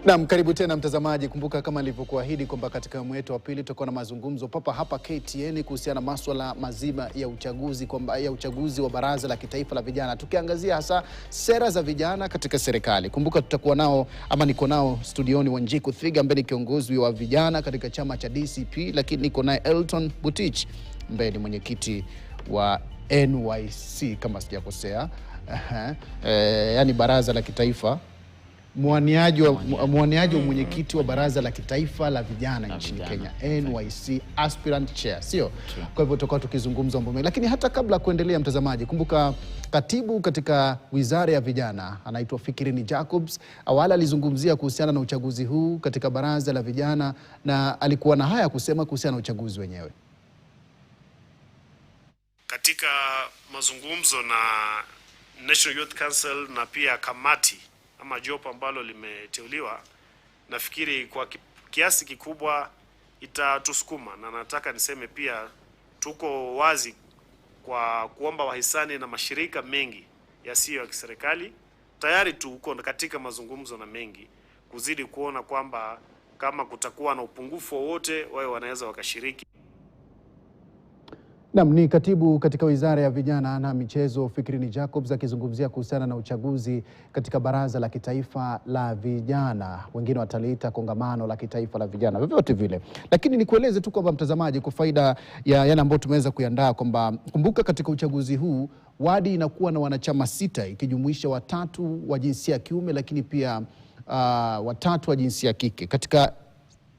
Naam, karibu tena mtazamaji. Kumbuka kama nilivyokuahidi kwamba katika awamu yetu ya pili tutakuwa na mazungumzo papa hapa KTN kuhusiana na masuala mazima ya uchaguzi wa Baraza la Kitaifa la Vijana, tukiangazia hasa sera za vijana katika serikali. Kumbuka tutakuwa nao niko nao studioni Wanjiku Thiga ambaye ni kiongozi wa vijana katika chama cha DCP, lakini niko naye Elton Butich ambaye ni mwenyekiti wa NYC kama sijakosea. Yani Baraza la Kitaifa, mwaniaji wa mwenyekiti wa Baraza la Kitaifa la Vijana nchini Kenya, NYC aspirant chair, sio? Kwa hivyo tutakuwa tukizungumza mambo mengi, lakini hata kabla kuendelea mtazamaji, kumbuka katibu katika Wizara ya Vijana anaitwa Fikirini Jacobs. Awali alizungumzia kuhusiana na uchaguzi huu katika Baraza la Vijana na alikuwa na haya kusema kuhusiana na uchaguzi wenyewe. Katika mazungumzo na National Youth Council na pia kamati ama jopo ambalo limeteuliwa, nafikiri kwa kiasi kikubwa itatusukuma, na nataka niseme pia tuko wazi kwa kuomba wahisani na mashirika mengi yasiyo ya kiserikali. Tayari tuko katika mazungumzo na mengi kuzidi kuona kwamba kama kutakuwa na upungufu wowote wao wanaweza wakashiriki. Naam, ni katibu katika Wizara ya Vijana na Michezo Fikirini Jacobs akizungumzia kuhusiana na uchaguzi katika Baraza la Kitaifa la Vijana. Wengine wataliita kongamano la kitaifa la vijana, vyovyote vile. Lakini nikueleze tu kwamba mtazamaji, kwa faida ya yale ambayo tumeweza kuandaa, kwamba kumbuka katika uchaguzi huu wadi inakuwa na wanachama 6 ikijumuisha 3 wa jinsia ya kiume, lakini pia 3 wa jinsia ya kike. Katika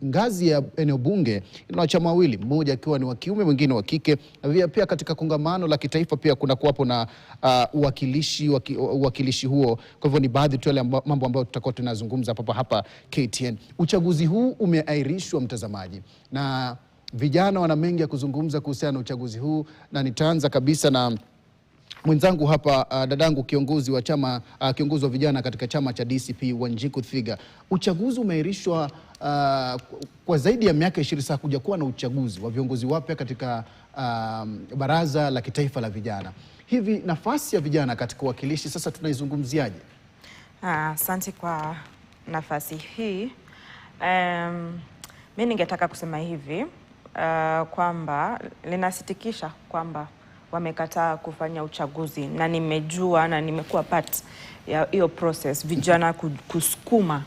ngazi ya eneo bunge ina wanachama 2, mmoja akiwa ni wa kiume mwingine wa kike. Na pia katika kongamano la kitaifa pia kuna kuwapo na uwakilishi huo. Kwa hivyo ni baadhi tu ya mambo ambayo tutakuwa tunazungumza hapa KTN. Uchaguzi huu umeahirishwa mtazamaji, na vijana wana mengi ya kuzungumza kuhusiana na uchaguzi huu, na nitaanza kabisa na mwenzangu hapa, dadangu kiongozi wa vijana katika chama cha DCP Wanjiku Thiga. Uchaguzi umeahirishwa kwa zaidi ya miaka 20 sasa, kuja kuwa na uchaguzi wa viongozi wapya katika Baraza la Kitaifa la Vijana. Hivi nafasi ya vijana katika uwakilishi sasa tunaizungumziaje? Asante kwa nafasi hii. Mimi ningetaka kusema hivi kwamba linasitikisha kwamba wamekataa kufanya uchaguzi, na nimejua na nimekuwa part ya hiyo process, vijana kusukuma,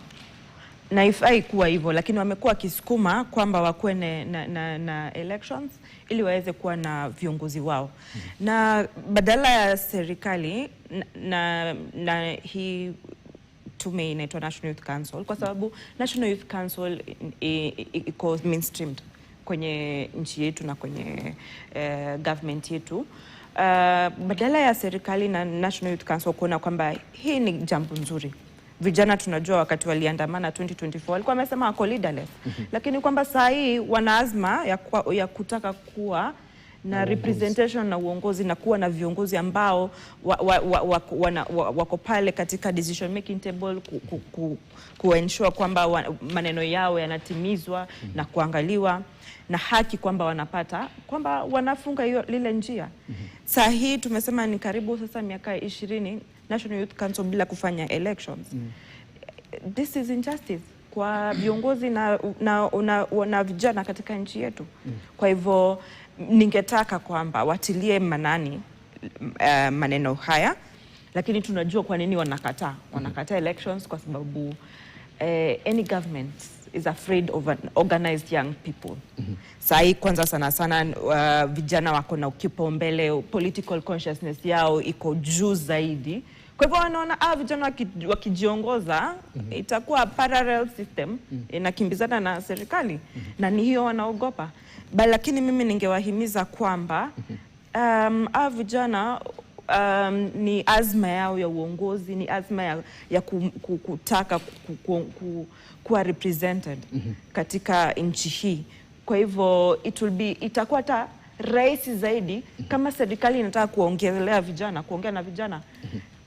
na ifai kuwa hivyo, lakini wamekuwa kisukuma kwamba wakuwe na elections ili waweze kuwa na viongozi wao. Na badala ya serikali na hii tume inaitwa National Youth Council, kwa sababu National Youth Council iko mainstreamed kwenye nchi yetu na kwenye government yetu. Badala ya serikali na National Youth Council kuona kwamba hii ni jambo nzuri. Vijana tunajua wakati waliandamana 2024 walikuwa wamesema wako leaderless, lakini kwamba saa hii wana azma ya kutaka kuwa na representation na uongozi na kuwa na viongozi ambao wako pale katika decision making table kuensure kwamba maneno yao yanatimizwa na kuangaliwa, na haki kwamba wanapata, kwamba wanafunga lile njia. Saa hii tumesema ni karibu sasa miaka 20 National Youth Council bila kufanya elections. This is injustice kwa viongozi na vijana katika nchi yetu. Kwa hivyo ningetaka kwamba watilie manani maneno haya, lakini tunajua kwa nini wanakataa elections, kwa sababu any government is afraid of an organized young people. Sai kwanza sana vijana wako na kipaumbele, political consciousness yao iko juu zaidi. Kwa hivyo wanaona vijana wakijiongoza itakuwa parallel system inakimbizana na serikali, na ni hiyo wanaogopa. Lakini mimi ningewahimiza kwamba vijana ni azma yao ya uongozi, ni azma ya kutaka kuwa represented katika nchi hii. Kwa hivyo itakuwa hata rahisi zaidi kama serikali inataka kuongea na vijana.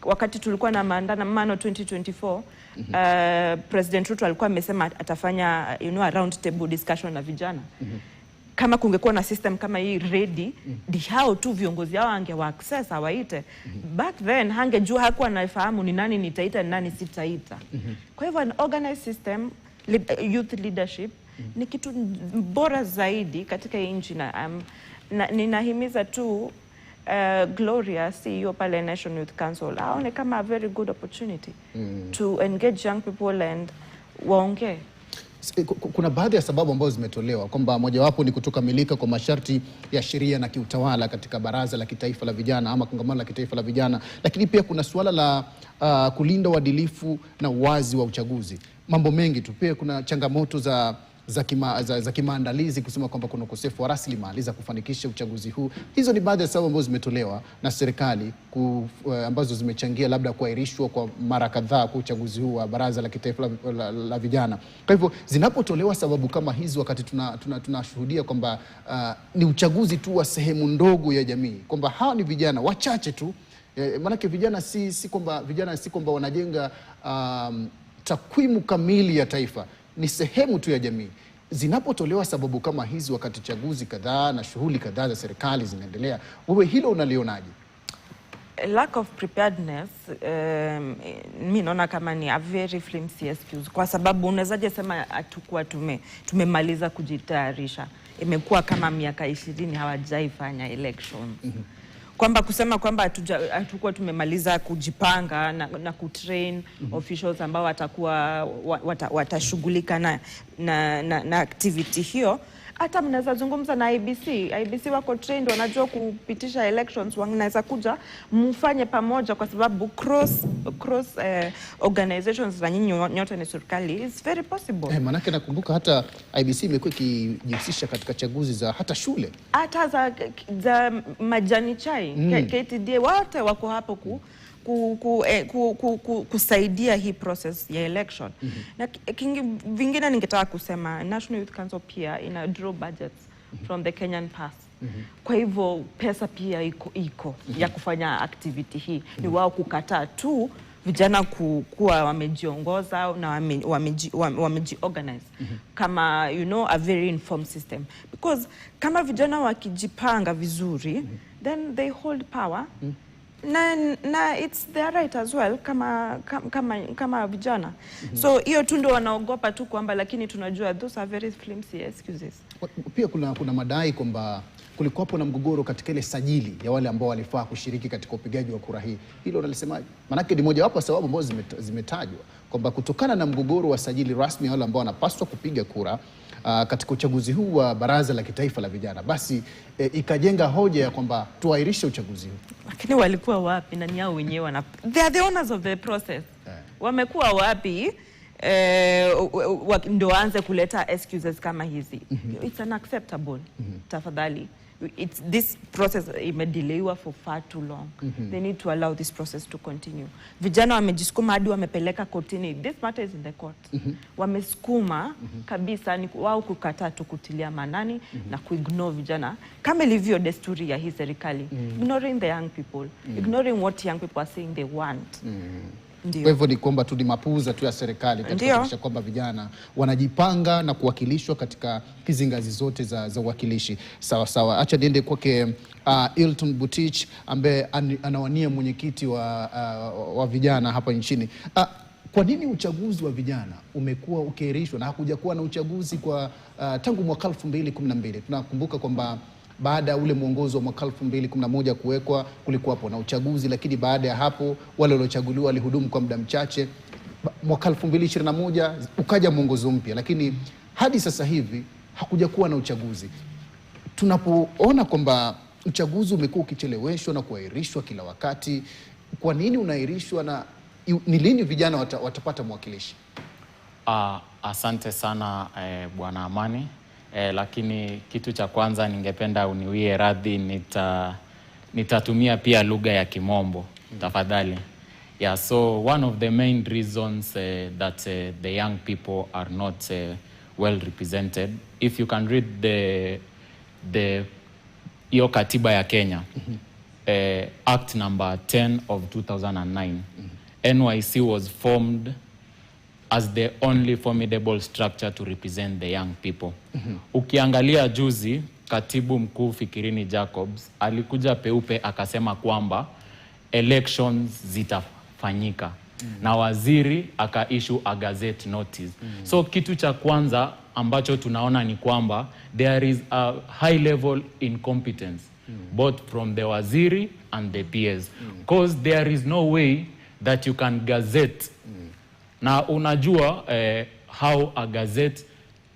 Wakati tulikuwa na maandamano 2024, President Ruto alikuwa amesema atafanya a round table discussion na vijana. kama kungekuwa na system kama hii ready, di hao tu viongozi hao angewa access hawaite. Back then hangejua, hakuwa anafahamu ni nani nitaita ni nani sitaita. Kwa hivyo an organized system, youth leadership ni kitu bora zaidi katika nchi, na ninahimiza tu Gloria, CEO pale National Youth Council, aone kama a very good opportunity to engage young people and waongee. Kuna baadhi ya sababu ambazo zimetolewa kwamba mojawapo ni kutokamilika kwa masharti ya sheria na kiutawala katika Baraza la Kitaifa la Vijana ama Kongamano la Kitaifa la Vijana, lakini pia kuna suala la kulinda uadilifu na uwazi wa uchaguzi. Mambo mengi tu. Pia kuna changamoto za kimaandalizi, kusema kwamba kuna ukosefu wa rasilimali za kufanikisha uchaguzi huu. Hizo ni baadhi ya sababu ambazo zimetolewa na serikali ambazo zimechangia labda kuahirishwa kwa mara kadhaa kwa uchaguzi huu wa Baraza la Kitaifa la Vijana. Kwa hivyo zinapotolewa sababu kama hizi, wakati tunashuhudia kwamba ni uchaguzi tu wa sehemu ndogo ya jamii, kwamba hawa ni vijana wachache tu, maanake vijana si kwamba wanajenga takwimu kamili ya taifa, ni sehemu tu ya jamii. Zinapotolewa sababu kama hizi wakati chaguzi kadhaa na shughuli kadhaa za serikali zinaendelea, wewe hilo unalionaje? Lack of preparedness, mimi naona kama ni a very flimsy excuse, kwa sababu unawezaje sema hatakuwa tumemaliza kujitayarisha. Imekuwa kama miaka 20 hawajaifanya elections. Kwamba kusema kwamba hatakuwa tumemaliza kujipanga na kutrain officials ambao watakuwa watashughulika na activity hiyo. Hata mnaweza zungumza na IBC wako trained, wanajua kupitisha elections, wanaweza kuja mfanye pamoja, kwa sababu cross organizations na nyinyi nyote ni serikali, is very possible. Manake nakumbuka hata IBC imekuwa ikijihusisha katika chaguzi za hata shule, hata za majani chai. KTDA wote wako hapo kusaidia hii process ya election. Na vingine ningetaka kusema, National Youth Council pia ina draw budgets from the Kenyan Pass. Kwa hivyo pesa pia iko ya kufanya activity hii. Ni wao kukataa tu vijana kuwa wamejiongoza na wamejiorganize kama a very informed system, because kama vijana wakijipanga vizuri then they hold power. Na it's their right as well kama vijana. So hiyo tu ndio wanaogopa tu kwamba, lakini tunajua those are very flimsy excuses. Pia kuna madai kwamba kulikuwapo na mgogoro katika ile sajili ya wale ambao walifaa kushiriki katika upigaji wa kura hii. Hilo unalisemaje? Manake ni moja wapo sababu ambazo zimetajwa kwamba kutokana na mgogoro wa sajili rasmi ya wale ambao wanapaswa kupiga kura katika uchaguzi huu wa Baraza la Kitaifa la Vijana, basi ikajenga hoja ya kwamba tuahirishe uchaguzi huu. Lakini walikuwa wapi? Na ni hao wenyewe they are the owners of the process. Wamekuwa wapi ndio waanze kuleta excuses kama hizi? It's unacceptable. Tafadhali. This process imedelayiwa for far too long. They need to allow this process to continue. Vijana wamejisukuma hadi wamepeleka kotini. This matter is in the court. Wamesukuma kabisa, ni wao kukataa tu kutilia manani na kuignore vijana kama ilivyo desturi ya hii serikali. Ignoring the young people, ignoring what young people are saying they want. Kwa hivyo ni kwamba tu ni mapuuza tu ya serikali katika kuhakikisha kwamba vijana wanajipanga na kuwakilishwa katika hizi ngazi zote za uwakilishi. Sawa. Acha niende kwake Hilton Butich ambaye anawania mwenyekiti wa vijana hapa nchini. Kwa nini uchaguzi wa vijana umekuwa ukiahirishwa na hakuja kuwa na uchaguzi kwa tangu mwaka 2012? Tunakumbuka kwamba baada ya ule mwongozo wa mwaka 2011 kuwekwa, kulikuwa hapo na uchaguzi, lakini baada ya hapo wale waliochaguliwa walihudumu kwa muda mchache. Mwaka 2021 ukaja mwongozo mpya, lakini hadi sasa hivi hakuja kuwa na uchaguzi. Tunapoona kwamba uchaguzi umekuwa ukicheleweshwa na kuahirishwa kila wakati, kwa nini unaahirishwa na ni lini vijana watapata mwakilishi? Asante sana Bwana Amani. Lakini kitu cha kwanza ningependa uniwie radhi, nitatumia pia lugha ya Kimombo tafadhali. Yeah, so one of the main reasons that the young people are not well represented, if you can read the hiyo katiba ya Kenya, Act number 10 of 2009, NYC was formed as the only formidable structure to represent the young people. Ukiangalia juzi Katibu Mkuu Fikirini Jacobs alikuja peupe akasema kwamba elections zitafanyika. Na waziri aka-issue a gazette notice. So kitu cha kwanza ambacho tunaona ni kwamba there is a high level incompetence both from the waziri and the PS. Because there is no way that you can gazette. Na unajua how a gazette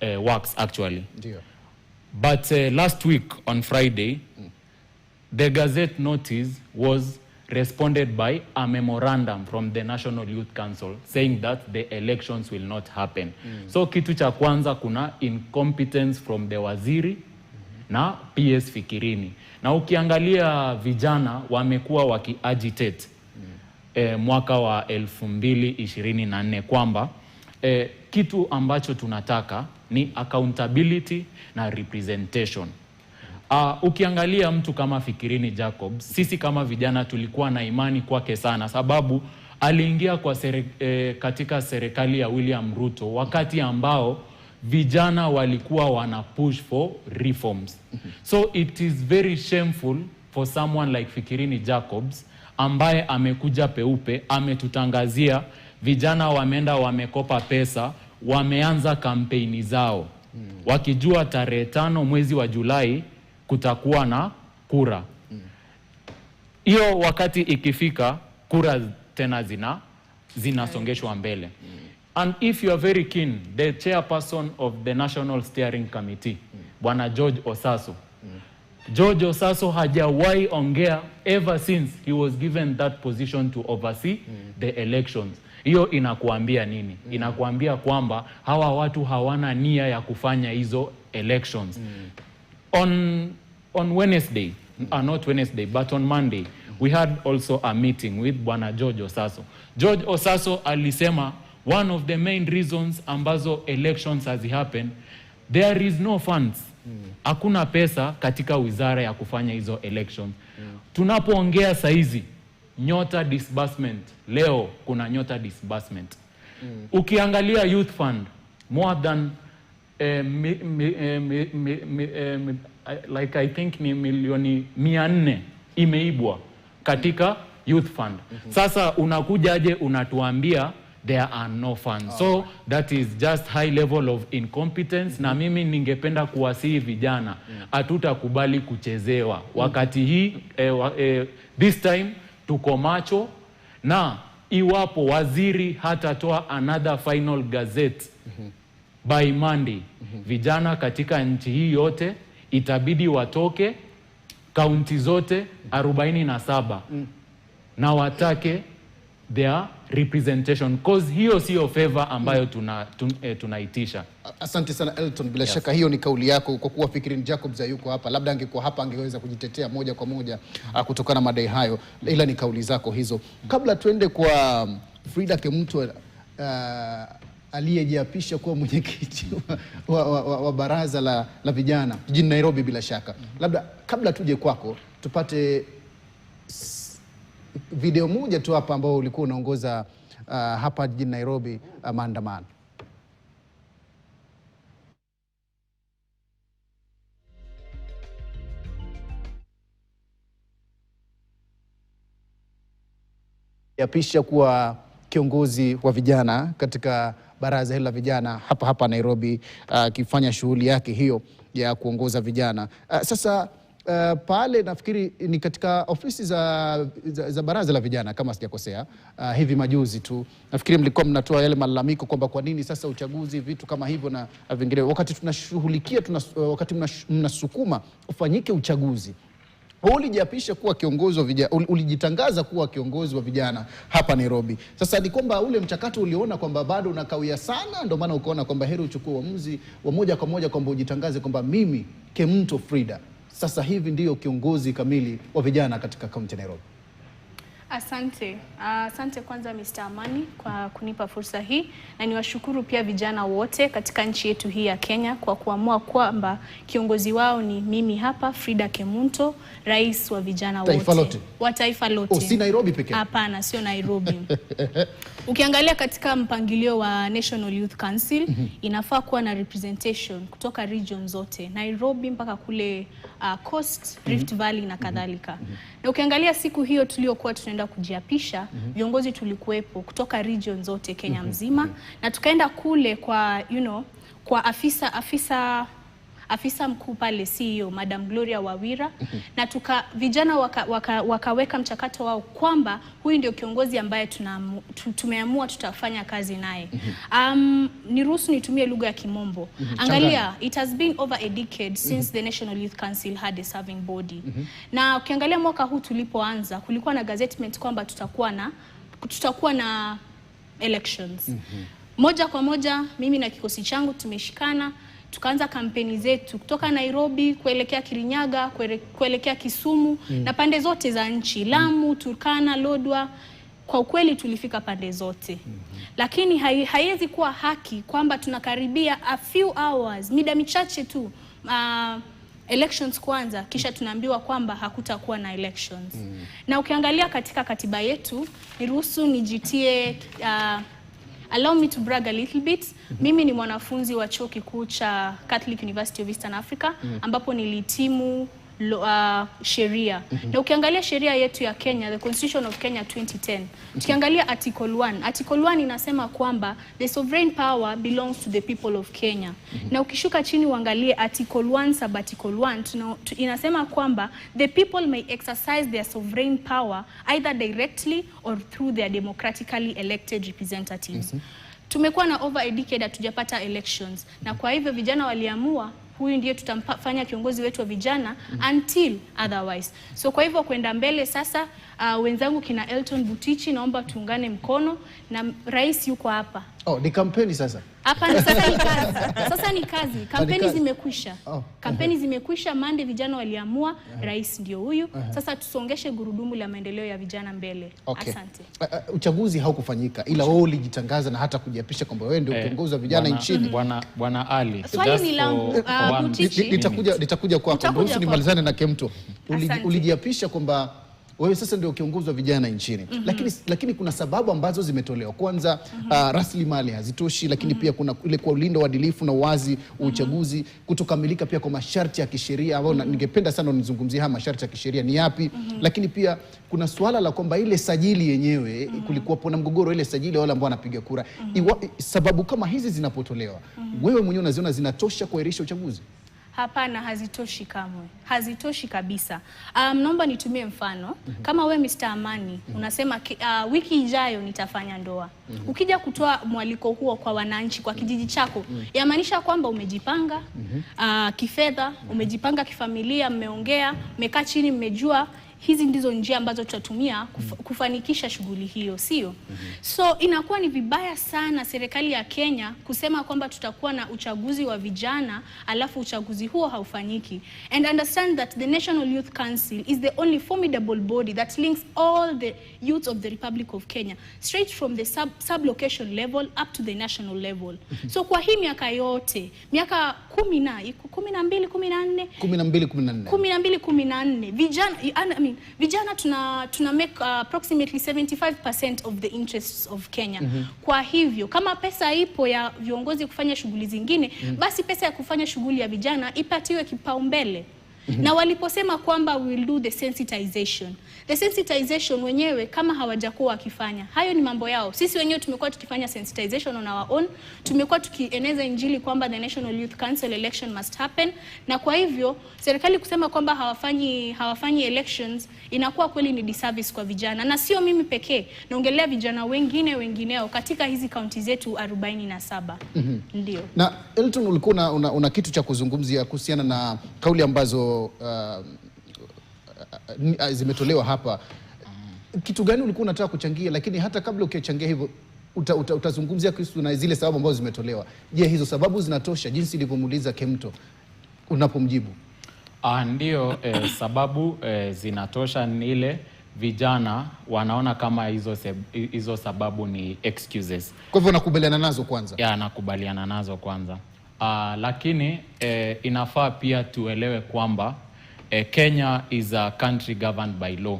works actually. Ndio. But last week on Friday, the gazette notice was responded by a memorandum from the National Youth Council saying that the elections will not happen. So kitu cha kwanza kuna incompetence from the waziri na PS Fikirini. Na ukiangalia vijana wamekuwa waki-agitate mwaka wa 2024 kwamba kitu ambacho tunataka ni accountability na representation. Ukiangalia mtu kama Fikirini Jacobs, sisi kama vijana tulikuwa na imani kwake sana, sababu aliingia kwa katika serikali ya William Ruto wakati ambao vijana walikuwa wana push for reforms. So it is very shameful for someone like Fikirini Jacobs ambaye amekuja peupe, ametutangazia vijana wameenda wamekopa pesa, wameanza kampeni zao. Wakijua tarehe 5 mwezi wa Julai kutakuwa na kura. Hiyo wakati ikifika, kura tena zinasongeshwa mbele. And if you are very keen, the chairperson of the National Steering Committee, Bwana George Osaso. George Osaso hajawahi ongea ever since he was given that position to oversee the elections. Hiyo inakuambia nini? Inakuambia kwamba hawa watu hawana nia ya kufanya hizo elections. On Wednesday, not Wednesday, but on Monday, we had also a meeting with Bwana George Osaso. George Osaso alisema one of the main reasons ambazo elections has happened, there is no funds. Hakuna pesa katika wizara ya kufanya hizo elections. Tunapoongea saizi, nyota disbursement, leo kuna nyota disbursement. Ukiangalia youth fund, more than like I think ni milioni 400 imeibwa katika youth fund. Sasa unakujaje unatuambia there are no funds. So that is just high level of incompetence. Na mimi ningependa kuwasihi vijana, hatutakubali kuchezewa. Wakati hii this time tuko macho, na iwapo waziri hatatoa another final gazette by Monday, vijana katika nchi hii yote itabidi watoke kaunti zote 47 na watake their representation, cause hiyo sio favor ambayo tunaitisha. Asante sana Elton, bila shaka hiyo ni kauli yako. Kwa kuwa Fikirini Jacobs yuko hapa, labda angekuwa hapa angeweza kujitetea moja kwa moja kutokana na madai hayo, ila ni kauli zako hizo. Kabla tuende kwa Frida Kemunto aliyejiapisha kuwa mwenyekiti wa baraza la vijana jijini Nairobi, bila shaka, labda kabla tuje kwako tupate video moja tu hapa ambao ulikuwa unaongoza hapa jijini Nairobi maandamano. Yapisha kuwa kiongozi wa vijana katika baraza hili la vijana hapa Nairobi, akifanya shughuli yake hiyo ya kuongoza vijana. Sasa pale nafikiri ni katika ofisi za baraza la vijana kama sijakosea, hivi majuzi tu nafikiri mlikuwa mnatoa yale malalamiko kwamba kwa nini sasa uchaguzi, vitu kama hivyo na vingine, wakati tunashughulikia wakati mnasukuma ufanyike uchaguzi. Ulijiapisha kuwa kiongozi wa vijana, ulijitangaza kuwa kiongozi wa vijana hapa Nairobi. Sasa ni kwamba ule mchakato uliona kwamba bado unakawia sana, ndio maana ukaona kwamba heri uchukue uamuzi wa moja kwa moja kwamba ujitangaze kwamba mimi Kemunto Frida sasa hivi ndio kiongozi kamili wa vijana katika kaunti Nairobi. Asante kwanza Mr. Amani kwa kunipa fursa hii, na niwashukuru pia vijana wote katika nchi yetu hii ya Kenya kwa kuamua kwamba kiongozi wao ni mimi hapa Frida Kemunto, rais wa vijana wote. Taifa lote. Wa taifa lote. Si Nairobi pekee? Hapana, sio Nairobi. Ukiangalia katika mpangilio wa National Youth Council, inafaa kuwa na representation kutoka region zote, Nairobi mpaka kule Coast, Rift Valley na kadhalika. Na ukiangalia siku hiyo tuliokuwa tunaenda kujiapisha, viongozi tulikuwepo kutoka region zote Kenya mzima, na tukaenda kule kwa kwa afisa mkuu pale CEO Madam Gloria Wawira, na vijana wakaweka mchakato wao kwamba huyu ndio kiongozi ambaye tumeamua tutafanya kazi naye. Niruhusu nitumie lugha ya Kimombo. Angalia, it has been over a decade since the National Youth Council had a serving body. Na ukiangalia mwaka huu tulipoanza, kulikuwa na gazettement kwamba tutakuwa na elections. Moja kwa moja mimi na kikosi changu tumeshikana, tukaanza kampeni zetu kutoka Nairobi kuelekea Kirinyaga, kuelekea Kisumu na pande zote za nchi, Lamu, Turkana, Lodwar. Kwa ukweli tulifika pande zote. Lakini haiwezi kuwa haki kwamba tunakaribia a few hours, mida michache tu elections kwanza, kisha tunaambiwa kwamba hakutakuwa na elections. Na ukiangalia katika katiba yetu, niruhusu nijitie allow me to brag a little bit. Mimi ni mwanafunzi wa chuo kikuu cha Catholic University of Eastern Africa, ambapo nilihitimu sheria. Na ukiangalia sheria yetu ya Kenya, the Constitution of Kenya 2010, tukiangalia Article 1. Article 1 inasema kwamba the sovereign power belongs to the people of Kenya. Na ukishuka chini uangalie Article 1 sub Article 1, inasema kwamba the people may exercise their sovereign power either directly or through their democratically elected representatives. Tumekuwa na over a decade hatujapata elections, na kwa hivyo vijana waliamua huyu ndiye tutamfanya kiongozi wetu wa vijana until otherwise. So kwa hivyo kwenda mbele sasa, wenzangu kina Elton Butichi, naomba tuungane mkono, na rais yuko hapa. Ni kampeni sasa? Hapa sasa ni kazi. Sasa ni kazi. Kampeni zimekwisha. Kampeni zimekwisha, mande vijana waliamua, rais ndio huyu. Sasa tusongeshe gurudumu la maendeleo ya vijana mbele. Asante. Uchaguzi haukufanyika, ila wewe ulijitangaza na hata kujiapisha kwamba wewe ndio kiongozi wa vijana nchini. Bwana Ali, swali ni langu, nitakuja kwako. Ruhusu nimalizane na Kemto. Ulijiapisha kwamba wewe sasa ndio kiongozi wa vijana nchini. Lakini kuna sababu ambazo zimetolewa. Kwanza, rasilimali hazitoshi, lakini pia kuna ile kwa ulinda uadilifu na uwazi wa uchaguzi, kutokamilika pia kwa masharti ya kisheria, ambao ningependa sana unizungumzie haya masharti ya kisheria ni yapi. Lakini pia kuna swala la kwamba ile sajili yenyewe, kulikuwa na mgogoro ile sajili wale ambao wanapiga kura. Sababu kama hizi zinapotolewa, wewe mwenyewe unaziona zinatosha kuahirisha uchaguzi? Hapana, hazitoshi kamwe. Hazitoshi kabisa. Naomba nitumie mfano. Kama we Mr. Amani, unasema wiki ijayo nitafanya ndoa. Ukija kutoa mwaliko huo kwa wananchi, kwa kijiji chako, yamaanisha kwamba umejipanga kifedha, umejipanga kifamilia, mmeongea, mmekaa chini, mmejua hizi ndizo njia ambazo tutatumia kufanikisha shughuli hiyo, sio? So inakuwa ni vibaya sana serikali ya Kenya kusema kwamba tutakuwa na uchaguzi wa vijana alafu uchaguzi huo haufanyiki. And understand that the National Youth Council is the only formidable body that links all the youths of the Republic of Kenya straight from the sub-location level up to the national level. So kwa hii miaka yote, miaka 14 vijana tuna make approximately 75% of the interests of Kenya. Kwa hivyo kama pesa ipo ya viongozi kufanya shughuli zingine, basi pesa ya kufanya shughuli ya vijana ipatiwe kipaumbele. Na waliposema kwamba we will do the sensitization wenyewe kama hawajakuwa wakifanya, hayo ni mambo yao. Sisi wenyewe tumekuwa tukifanya sensitization on our own, tumekuwa tukieneza injili kwamba the National Youth Council election must happen, na kwa hivyo serikali kusema kwamba hawafanyi elections inakuwa kweli ni disservice kwa vijana. Na sio mimi pekee, naongelea vijana wengineo katika hizi kaunti zetu 47. Ndio. Na Elton, ulikuwa una kitu cha kuzungumzia kuhusiana na kauli ambazo zimetolewa hapa. Kitu gani ulikuwa unataka kuchangia? Lakini hata kabla ukichangia hivyo, utazungumzia kuhusu na zile sababu ambazo zimetolewa. Je, hizo sababu zinatosha jinsi ilivyomuuliza Kemto unapomjibu? Ndio, sababu zinatosha. Ni ile vijana wanaona kama hizo sababu ni excuses. Kwa hivyo nakubaliana nazo kwanza? Nakubaliana nazo kwanza. Lakini inafaa pia tuelewe kwamba Kenya is a country governed by law.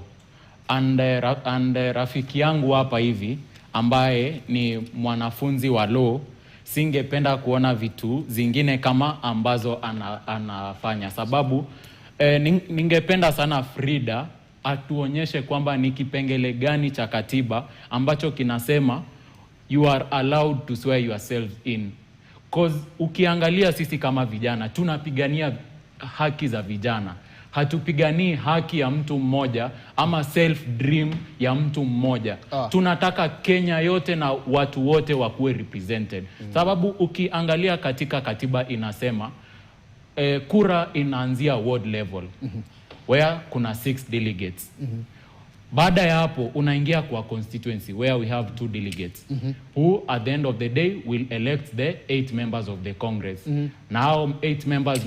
And rafiki yangu hapa hivi ambaye ni mwanafunzi wa law, singependa kuona vitu zingine kama ambazo anafanya. Sababu ningependa sana Frida atuonyeshe kwamba ni kipengele gani cha katiba ambacho kinasema you are allowed to swear yourself in. Cause ukiangalia sisi kama vijana tunapigania haki za vijana. Hatupiganii haki ya mtu mmoja ama self dream ya mtu mmoja. Tunataka Kenya yote na watu wote wakuwe represented. Sababu ukiangalia katika katiba inasema kura inaanzia ward level where kuna 6 delegates. Baada ya hapo unaingia kwa constituency where we have 2 delegates who at the end of the day will elect the 8 members of the Congress. Now 8 members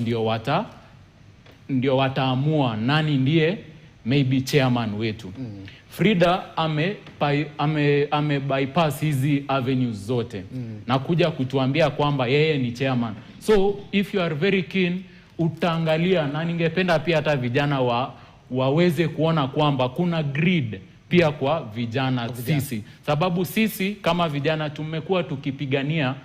ndio wataamua nani ndiye maybe chairman wetu. Frida ame bypass hizi avenues zote na kuja kutuambia kwamba yeye ni chairman. So if you are very keen utaangalia, na ningependa pia hata vijana waweze kuona kwamba kuna grid pia kwa vijana sisi. Sababu sisi kama vijana tumekuwa tukipigania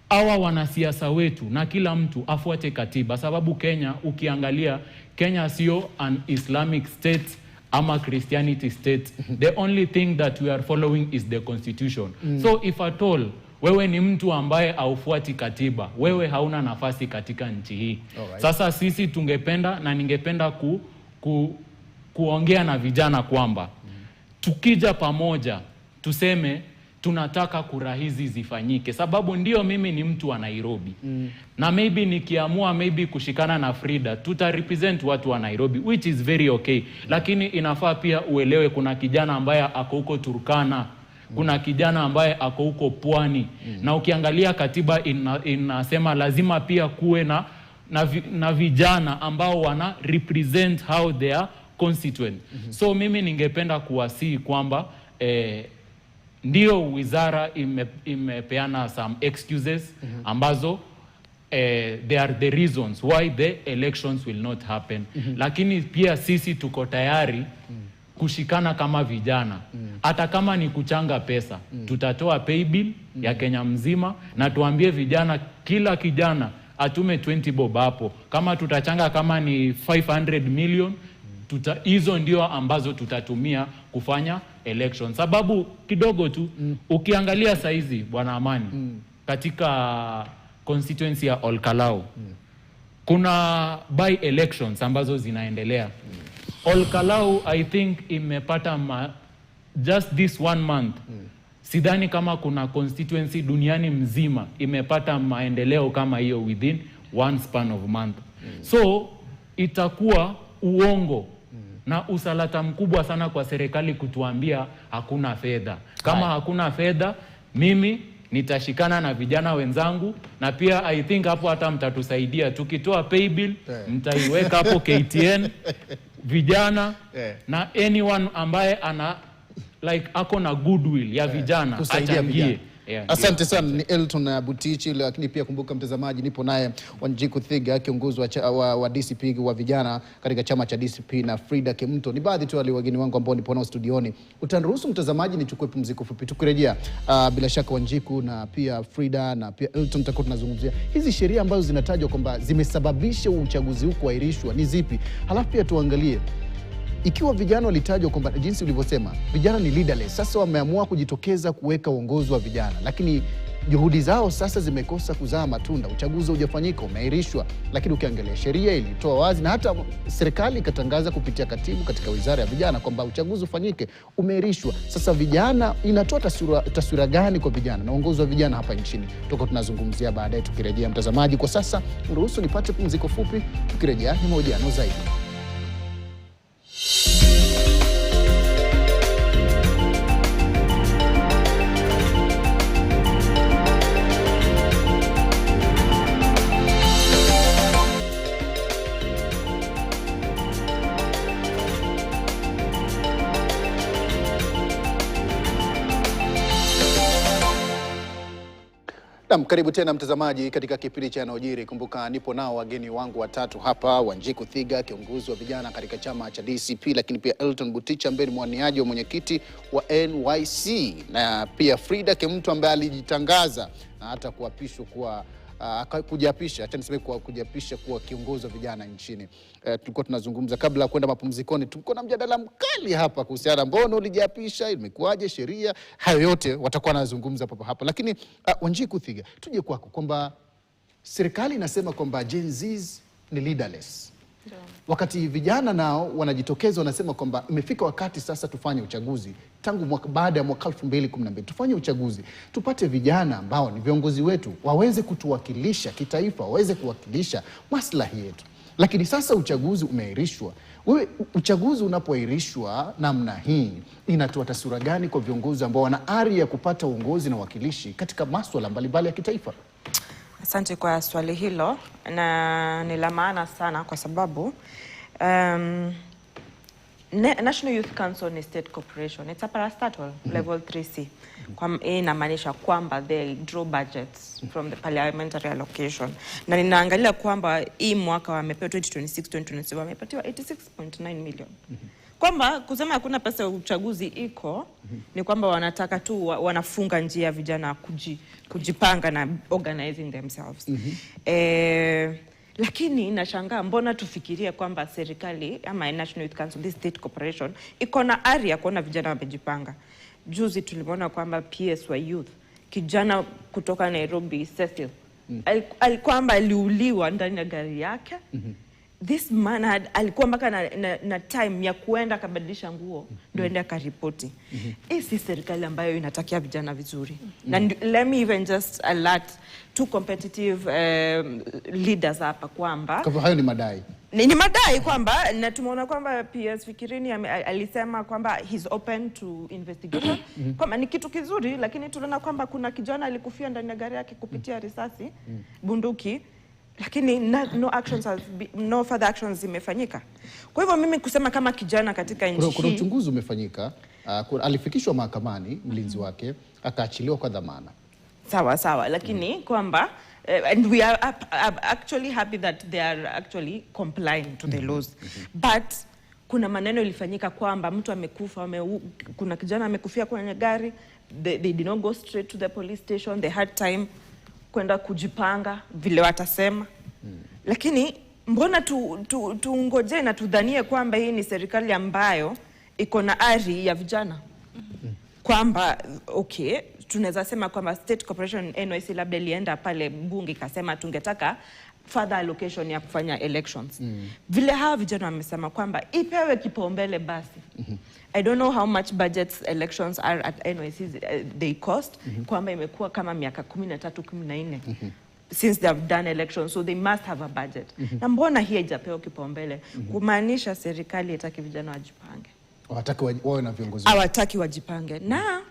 hawa wanasiasa wetu na kila mtu afuate katiba. Sababu Kenya, ukiangalia Kenya sio an Islamic state ama Christianity state. The only thing that we are following is the constitution. So if at all wewe ni mtu ambaye haufuati katiba, wewe hauna nafasi katika nchi hii. Sasa sisi tungependa na ningependa kuongea na vijana kwamba tukija pamoja tuseme tunataka kura hizi zifanyike. Sababu ndio mimi ni mtu wa Nairobi. Na maybe nikiamua kushikana na Frida tuta represent watu wa Nairobi, which is very okay. Lakini inafaa pia uelewe kuna kijana ambaye ako huko Turkana, kuna kijana ambaye ako huko Pwani. Na ukiangalia katiba inasema lazima pia kuwe na vijana ambao wana represent how they are constituent. So mimi ningependa kuwasihi kwamba ndio wizara imepeana some excuses ambazo they are the reasons why the elections will not happen. Lakini pia sisi tuko tayari kushikana kama vijana. Hata kama ni kuchanga pesa, tutatoa pay bill ya Kenya mzima na tuambie vijana, kila kijana atume 20 bob hapo. Kama tutachanga kama ni 500 million, hizo ndio ambazo tutatumia kufanya election. Sababu kidogo tu ukiangalia saizi Bwana Amani, katika constituency ya Olkalau kuna by elections ambazo zinaendelea. Olkalau I think imepata just this 1 month. Sidhani kama kuna constituency duniani mzima imepata maendeleo kama hiyo within one span of month. So itakuwa uongo na usalata mkubwa sana kwa serikali kutuambia hakuna fedha. Kama hakuna fedha, mimi nitashikana na vijana wenzangu, na pia I think hapo hata mtatusaidia. Tukitoa pay bill, mtaiweka hapo KTN, vijana na anyone ambaye ako na goodwill ya vijana achangie. Asante sana. Ni Elton Butichi, lakini pia kumbuka mtazamaji, nipo naye Wanjiku Thiga, kiongozi wa DCP wa vijana katika chama cha DCP, na Frida Kemunto. Ni baadhi tu wale wageni wangu ambao nipo nao studioni. Utaniruhusu mtazamaji nichukue pumziko fupi, tukirejea bila shaka Wanjiku na pia Frida na pia Elton tutakuwa tunazungumzia hizi sheria ambazo zinatajwa kwamba zimesababisha uchaguzi huu kuahirishwa ni zipi. Halafu pia tuangalie ikiwa vijana walitajwa kwamba jinsi ulivyosema vijana ni leaderless, sasa wameamua kujitokeza kuweka uongozi wa vijana, lakini juhudi zao sasa zimekosa kuzaa matunda. Uchaguzi hujafanyika, umeahirishwa, lakini ukiangalia sheria ilitoa wazi na hata serikali ikatangaza kupitia katibu katika wizara ya vijana kwamba uchaguzi ufanyike, umeahirishwa. Sasa vijana, inatoa taswira gani kwa vijana na uongozi wa vijana hapa nchini? Tutakuwa tunazungumzia baadaye tukirejea. Mtazamaji, kwa sasa ruhusu nipate pumziko fupi, tukirejea ni mahojiano zaidi. Naam, karibu tena mtazamaji katika kipindi cha Yanayojiri. Kumbuka nipo nao wageni wangu watatu hapa, Wanjiku Thiga, kiongozi wa vijana katika chama cha DCP, lakini pia Elton Buticha ambaye ni mwaniaji wa mwenyekiti wa NYC, na pia Frida Kemunto ambaye alijitangaza na hata kuapishwa kuwa kujiapisha kuwa kiongozi wa vijana nchini. Tulikuwa tunazungumza kabla ya kwenda mapumzikoni, tulikuwa na mjadala mkali hapa kuhusiana mbona ulijiapisha, imekuaje, sheria, hayo yote watakuwa wanazungumza hapa. Lakini Wanjiku Thiga, tuje kwako kwamba serikali inasema kwamba Gen Z ni leaderless. Wakati vijana nao wanajitokeza wanasema kwamba imefika wakati sasa tufanye uchaguzi. Baada ya mwaka 2012 tufanye uchaguzi, tupate vijana ambao ni viongozi wetu waweze kutuwakilisha kitaifa, waweze kuwakilisha maslahi yetu. Lakini sasa uchaguzi umeahirishwa. Wewe, uchaguzi unapoahirishwa namna hii inatoa taswira gani kwa viongozi ambao wana ari ya kupata uongozi na uwakilishi katika masuala mbalimbali ya kitaifa? Asante kwa swali hilo, na ni la maana sana kwa sababu National Youth Council ni state corporation. It's a parastatal level 3C. Inamaanisha kwamba they draw budgets from the parliamentary allocation. Na ninaangalia kwamba hii mwaka wamepewa 2026-2027 wamepatiwa 86.9 million. Kwamba kusema hakuna pesa ya uchaguzi iko ni kwamba wanataka tu wanafunga njia vijana kujipanga na organizing themselves. Lakini nashangaa mbona tufikirie kwamba serikali ama National Youth Council, this state corporation, iko na ari ya kuona vijana wamejipanga. Juzi tuliona kwamba PS wa youth, kijana kutoka Nairobi, Cecil, alikuwa aliuliwa ndani ya gari yake. This man alikuwa mpaka na time ya kuenda kabadilisha nguo ndio ende akaripoti. Hii si serikali ambayo inatakia vijana vizuri. Na let me even just alert two competitive leaders hapa kwamba kwa hayo ni madai. Ni madai kwamba, na tumeona kwamba PS Fikirini alisema kwamba he's open to investigation. Kwamba ni kitu kizuri, lakini tunaona kwamba kuna kijana alikufia ndani ya gari yake kupitia risasi, bunduki. Lakini no further actions zimefanyika. Kwa hivyo mimi kusema kama kijana katika nchi, kuna uchunguzi umefanyika, alifikishwa mahakamani mlinzi wake, akaachiliwa kwa dhamana. Sawa, lakini kwamba and we are actually happy that they are actually complying to the laws. But kuna maneno ilifanyika kwamba mtu amekufa, kuna kijana amekufia kwenye gari, they did not go straight to the police station, they had time kwenda kujipanga vile watasema. Lakini mbona tungoje na tudhanie kwamba hii ni serikali ambayo iko na ari ya vijana? Kwamba okay, tunaweza sema kwamba state corporation NYC labda ilienda pale bunge kasema tungetaka further allocation ya kufanya elections. Vile hawa vijana wamesema kwamba ipewe kipaumbele basi. I don't know how much budgets elections are at NYC they cost. Kwamba imekuwa kama miaka 13-14 since they have done elections, so they must have a budget. Na mbona hii haijapewa kipaumbele? Kumaanisha serikali itaki vijana wajipange. Hawataki wawe na viongozi. Hawataki wajipange. Na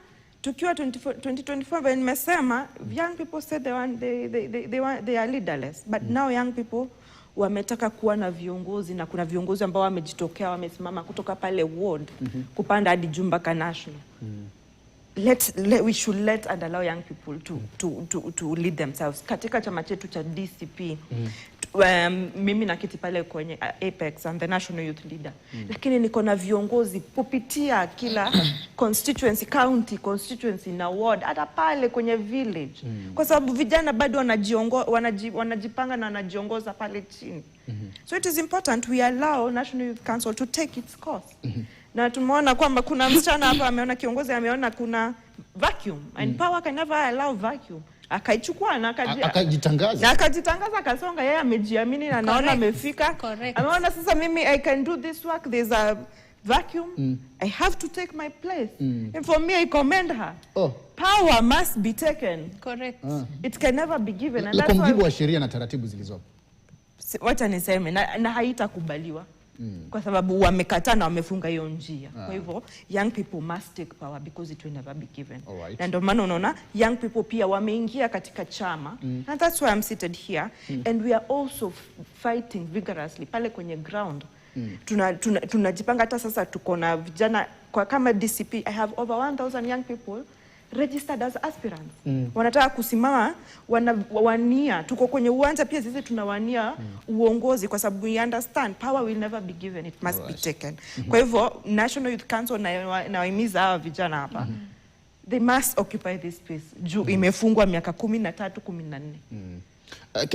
tukiwa 2024 nimesema young people said they are leaderless, but now young people wametaka kuwa na viongozi, na kuna viongozi ambao wamejitokea, wamesimama kutoka pale ward kupanda hadi jumba ka national. We should let and allow young people to lead themselves. Katika chama chetu cha DCP, mimi nakiti pale kwenye Apex and the national youth leader. Lakini niko na viongozi kupitia kila constituency, county constituency na ward, hata pale kwenye village. Kwa sababu vijana bado wanajipanga na wanajiongoza pale chini. So it is important we allow National Youth Council to take its course. Na tumeona kwamba kuna msichana hapa ameona, kiongozi ameona kuna vacuum, and power can never allow vacuum. Akaichukua na akajitangaza akasonga, yeye amejiamini na naona amefika. Ameona sasa mimi I can do this work, there's a vacuum, I have to take my place. And for me I commend her. Power must be taken. Correct. It can never be given. And that's why wa sheria na taratibu zilizopo, wacha niseme na haitakubaliwa. Kwa sababu wamekataa na wamefunga hiyo njia. Kwa hivyo young people must take power because it will never be given. Na ndio maana unaona young people pia wameingia katika chama. And that's why I'm seated here. And we are also fighting vigorously pale kwenye ground. Tunajipanga hata sasa tuko na vijana kwa kama DCP. I have over 1,000 young people registered as aspirants. Wanataka kusimama, wanawania, tuko kwenye uwanja pia sisi tunawania uongozi kwa sababu we understand power will never be given, it must be taken. Kwa hivyo National Youth Council na wahimiza hawa vijana hapa, they must occupy this space. Juu imefungwa miaka 13, 14.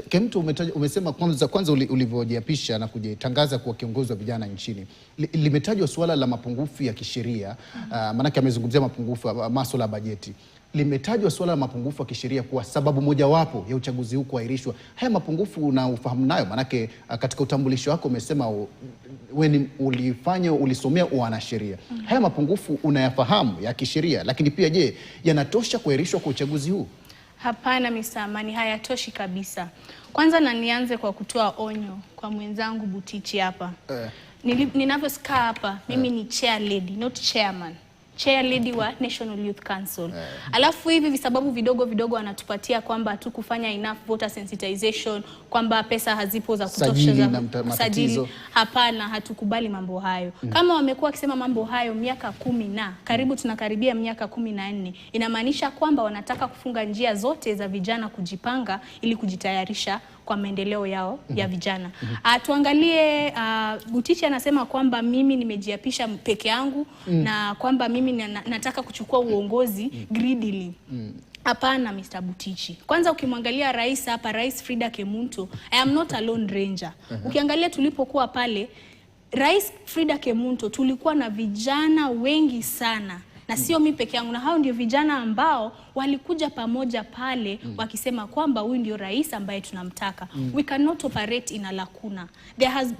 Kemto, umesema kwanza ulivyojiapisha na kujitangaza kuwa kiongozi wa vijana nchini, limetajwa suala la mapungufu ya kisheria, maanake amezungumzia mapungufu ya masuala ya bajeti. Limetajwa suala la mapungufu ya kisheria kuwa sababu mojawapo ya uchaguzi huu kuahirishwa. Haya mapungufu una ufahamu nayo? Maanake katika utambulisho wako umesema ulisomea uanasheria. Haya mapungufu unayafahamu ya kisheria, lakini pia je, yanatosha kuahirishwa kwa uchaguzi huu? Hapana Mr. Amani, hayatoshi kabisa. Kwanza na nianze kwa kutoa onyo kwa mwenzangu Butichi hapa. Ninavyosikaa hapa, mimi ni chair lady, not chairman. Chair lady wa National Youth Council. Alafu hivi visababu vidogo wanatupatia kwamba hatukufanya enough voter sensitization, kwamba pesa hazipo za kutosha za kusajili. Hapana, hatukubali mambo hayo. Kama wamekuwa wakisema mambo hayo miaka 10 na karibu tunakaribia miaka 14, inamaanisha kwamba wanataka kufunga njia zote za vijana kujipanga ili kujitayarisha kwa maendeleo yao ya vijana. Tuangalie, Butichi anasema kwamba mimi nimejiapisha peke yangu na kwamba mimi nataka kuchukua uongozi greedily. Hapana Mr. Butichi. Kwanza ukimwangalia rais hapa, Rais Frida Kemunto, I am not a lone ranger. Ukiangalia tulipokuwa pale, Rais Frida Kemunto tulikuwa na vijana wengi sana. Na sio mimi peke yangu, na hao ndio vijana ambao walikuja pamoja pale wakisema kwamba huyu ndio rais ambaye tunamtaka. We cannot operate in a lacuna.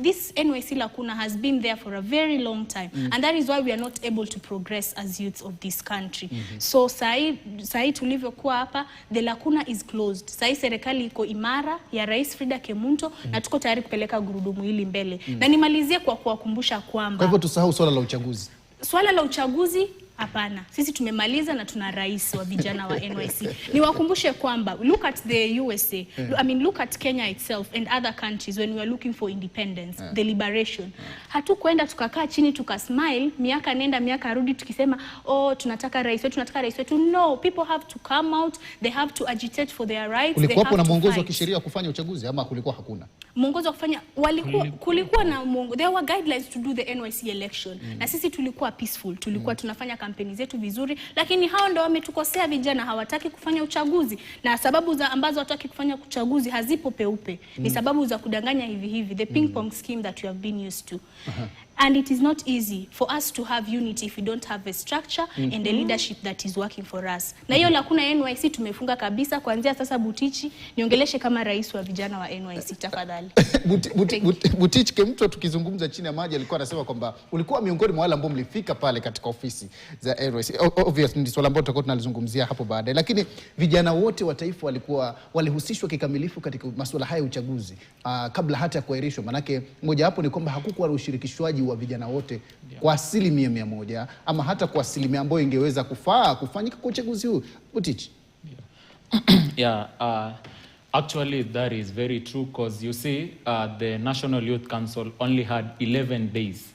This NYC lacuna has been there for a very long time, and that is why we are not able to progress as youths of this country. So sahi tulivyokuwa hapa, the lacuna is closed. Sahi serikali iko imara ya Rais Frida Kemunto na tuko tayari kupeleka gurudumu hili mbele. Na nimalizie kwa kuwakumbusha kwamba, kwa hivyo tusahau swala la uchaguzi. Swala la uchaguzi hapana. Sisi tumemaliza na tuna rais wa vijana wa NYC. Niwakumbushe kwamba look at the USA. I mean look at Kenya itself and other countries when we are looking for independence, the liberation. Hatukwenda tukakaa chini tukasmile miaka nenda miaka rudi tukisema tunataka rais wetu. No, people have to come out, they have to agitate for their rights. Kulikuwa na mwongozo wa kisheria kufanya uchaguzi ama kulikuwa hakuna? Mwongozo wa kufanya kulikuwa na mwongozo. There were guidelines to do the NYC election. Na sisi tulikuwa peaceful, tulikuwa tunafanya kampeni zetu vizuri, lakini hao ndio wametukosea vijana, hawataki kufanya uchaguzi. Na sababu ambazo hawataki kufanya uchaguzi hazipo peupe. Ni sababu za kudanganya hivi, the ping pong scheme that we have been used to. And it is not easy for us to have unity if we don't have a structure and a leadership that is working for us. Na hiyo lakuna NYC tumefunga kabisa. Kuanzia sasa Butichi, niongeleshe kama rais wa vijana wa NYC tafadhali. Butichi, Kemto tukizungumza chini ya maji alikuwa anasema kwamba ulikuwa miongoni mwa wale ambao mlifika pale katika ofisi za NYC. Obviously ni swala ambalo tutakuwa tunalizungumzia hapo baadaye, lakini vijana wote wa taifa walihusishwa kikamilifu katika masuala haya ya uchaguzi kabla hata ya kuahirishwa. Manake moja hapo ni kwamba hakukuwa na ushirikishwaji wa vijana wote kwa 100% ama hata kwa 1% ambayo ingeweza kufanyika kwa uchaguzi huu. Butichi. Actually that is very true, because you see the National Youth Council only had 11 days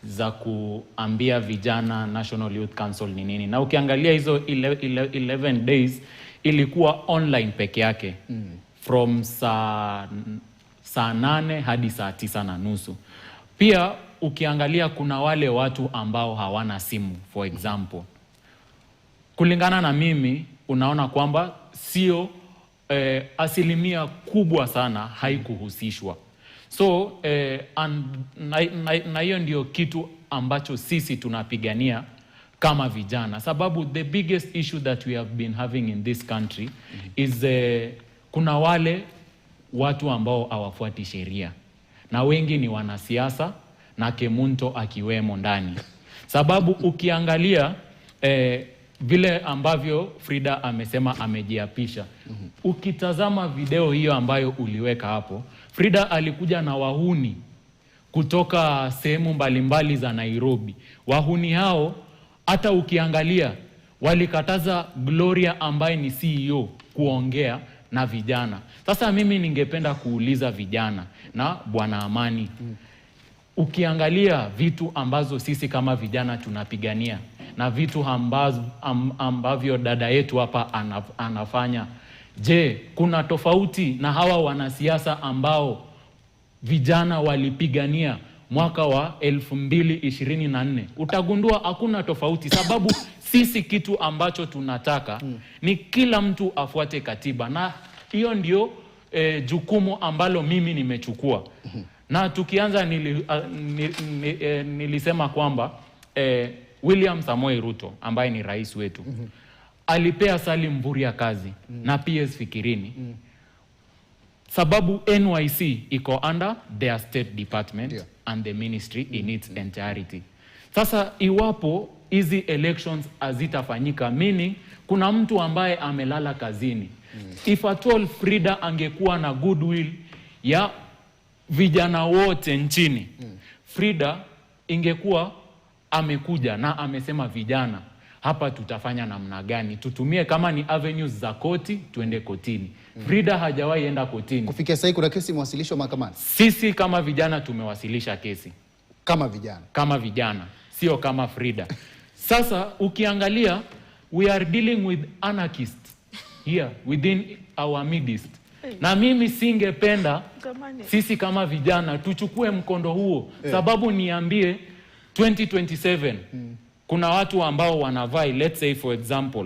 za kuambia vijana National Youth Council ni nini. Na ukiangalia hizo 11 days ilikuwa online peke yake. From saa 8 hadi saa 9:30. Pia ukiangalia kuna wale watu ambao hawana simu, for example. Kulingana na mimi unaona kwamba sio asilimia kubwa sana haikuhusishwa. So na hiyo ndio kitu ambacho sisi tunapigania kama vijana, sababu the biggest issue that we have been having in this country is kuna wale watu ambao hawafuati sheria, na wengi ni wanasiasa na Kemunto akiwemo ndani. Sababu ukiangalia vile ambavyo Frida amesema amejiapisha, ukitazama video hiyo ambayo uliweka hapo, Frida alikuja na wahuni kutoka sehemu mbalimbali za Nairobi. Wahuni hao hata ukiangalia walikataza Gloria ambaye ni CEO kuongea na vijana. Sasa mimi ningependa kuuliza vijana na Bwana Amani, ukiangalia vitu ambazo sisi kama vijana tunapigania, na vitu ambavyo dada yetu hapa anafanya. Je, kuna tofauti na hawa wanasiasa ambao vijana walipigania mwaka wa 2024? Utagundua hakuna tofauti, sababu sisi kitu ambacho tunataka ni kila mtu afuate katiba, na hiyo ndio jukumu ambalo mimi nimechukua. Na tukianza nilisema kwamba William Samoei Ruto ambaye ni rais wetu alipea Salim Mvurya kazi na PS Fikirini sababu NYC iko under their state department and the ministry in its entirety. Sasa iwapo hizi elections hazitafanyika, meaning kuna mtu ambaye amelala kazini. If at all Frida angekuwa na goodwill ya vijana wote nchini, Frida ingekuwa amekuja na amesema vijana, hapa tutafanya namna gani? Tutumie kama ni avenues za koti, tuende kotini. Frida hajawahi enda kotini. Kufikia sasa kuna kesi imewasilishwa mahakamani? Sisi kama vijana tumewasilisha kesi. Kama vijana, sio kama Frida. Sasa ukiangalia, we are dealing with anarchists here within our midst. Na mimi singependa sisi kama vijana tuchukue mkondo huo, sababu niambie 2027 kuna watu ambao wanavai, let's say for example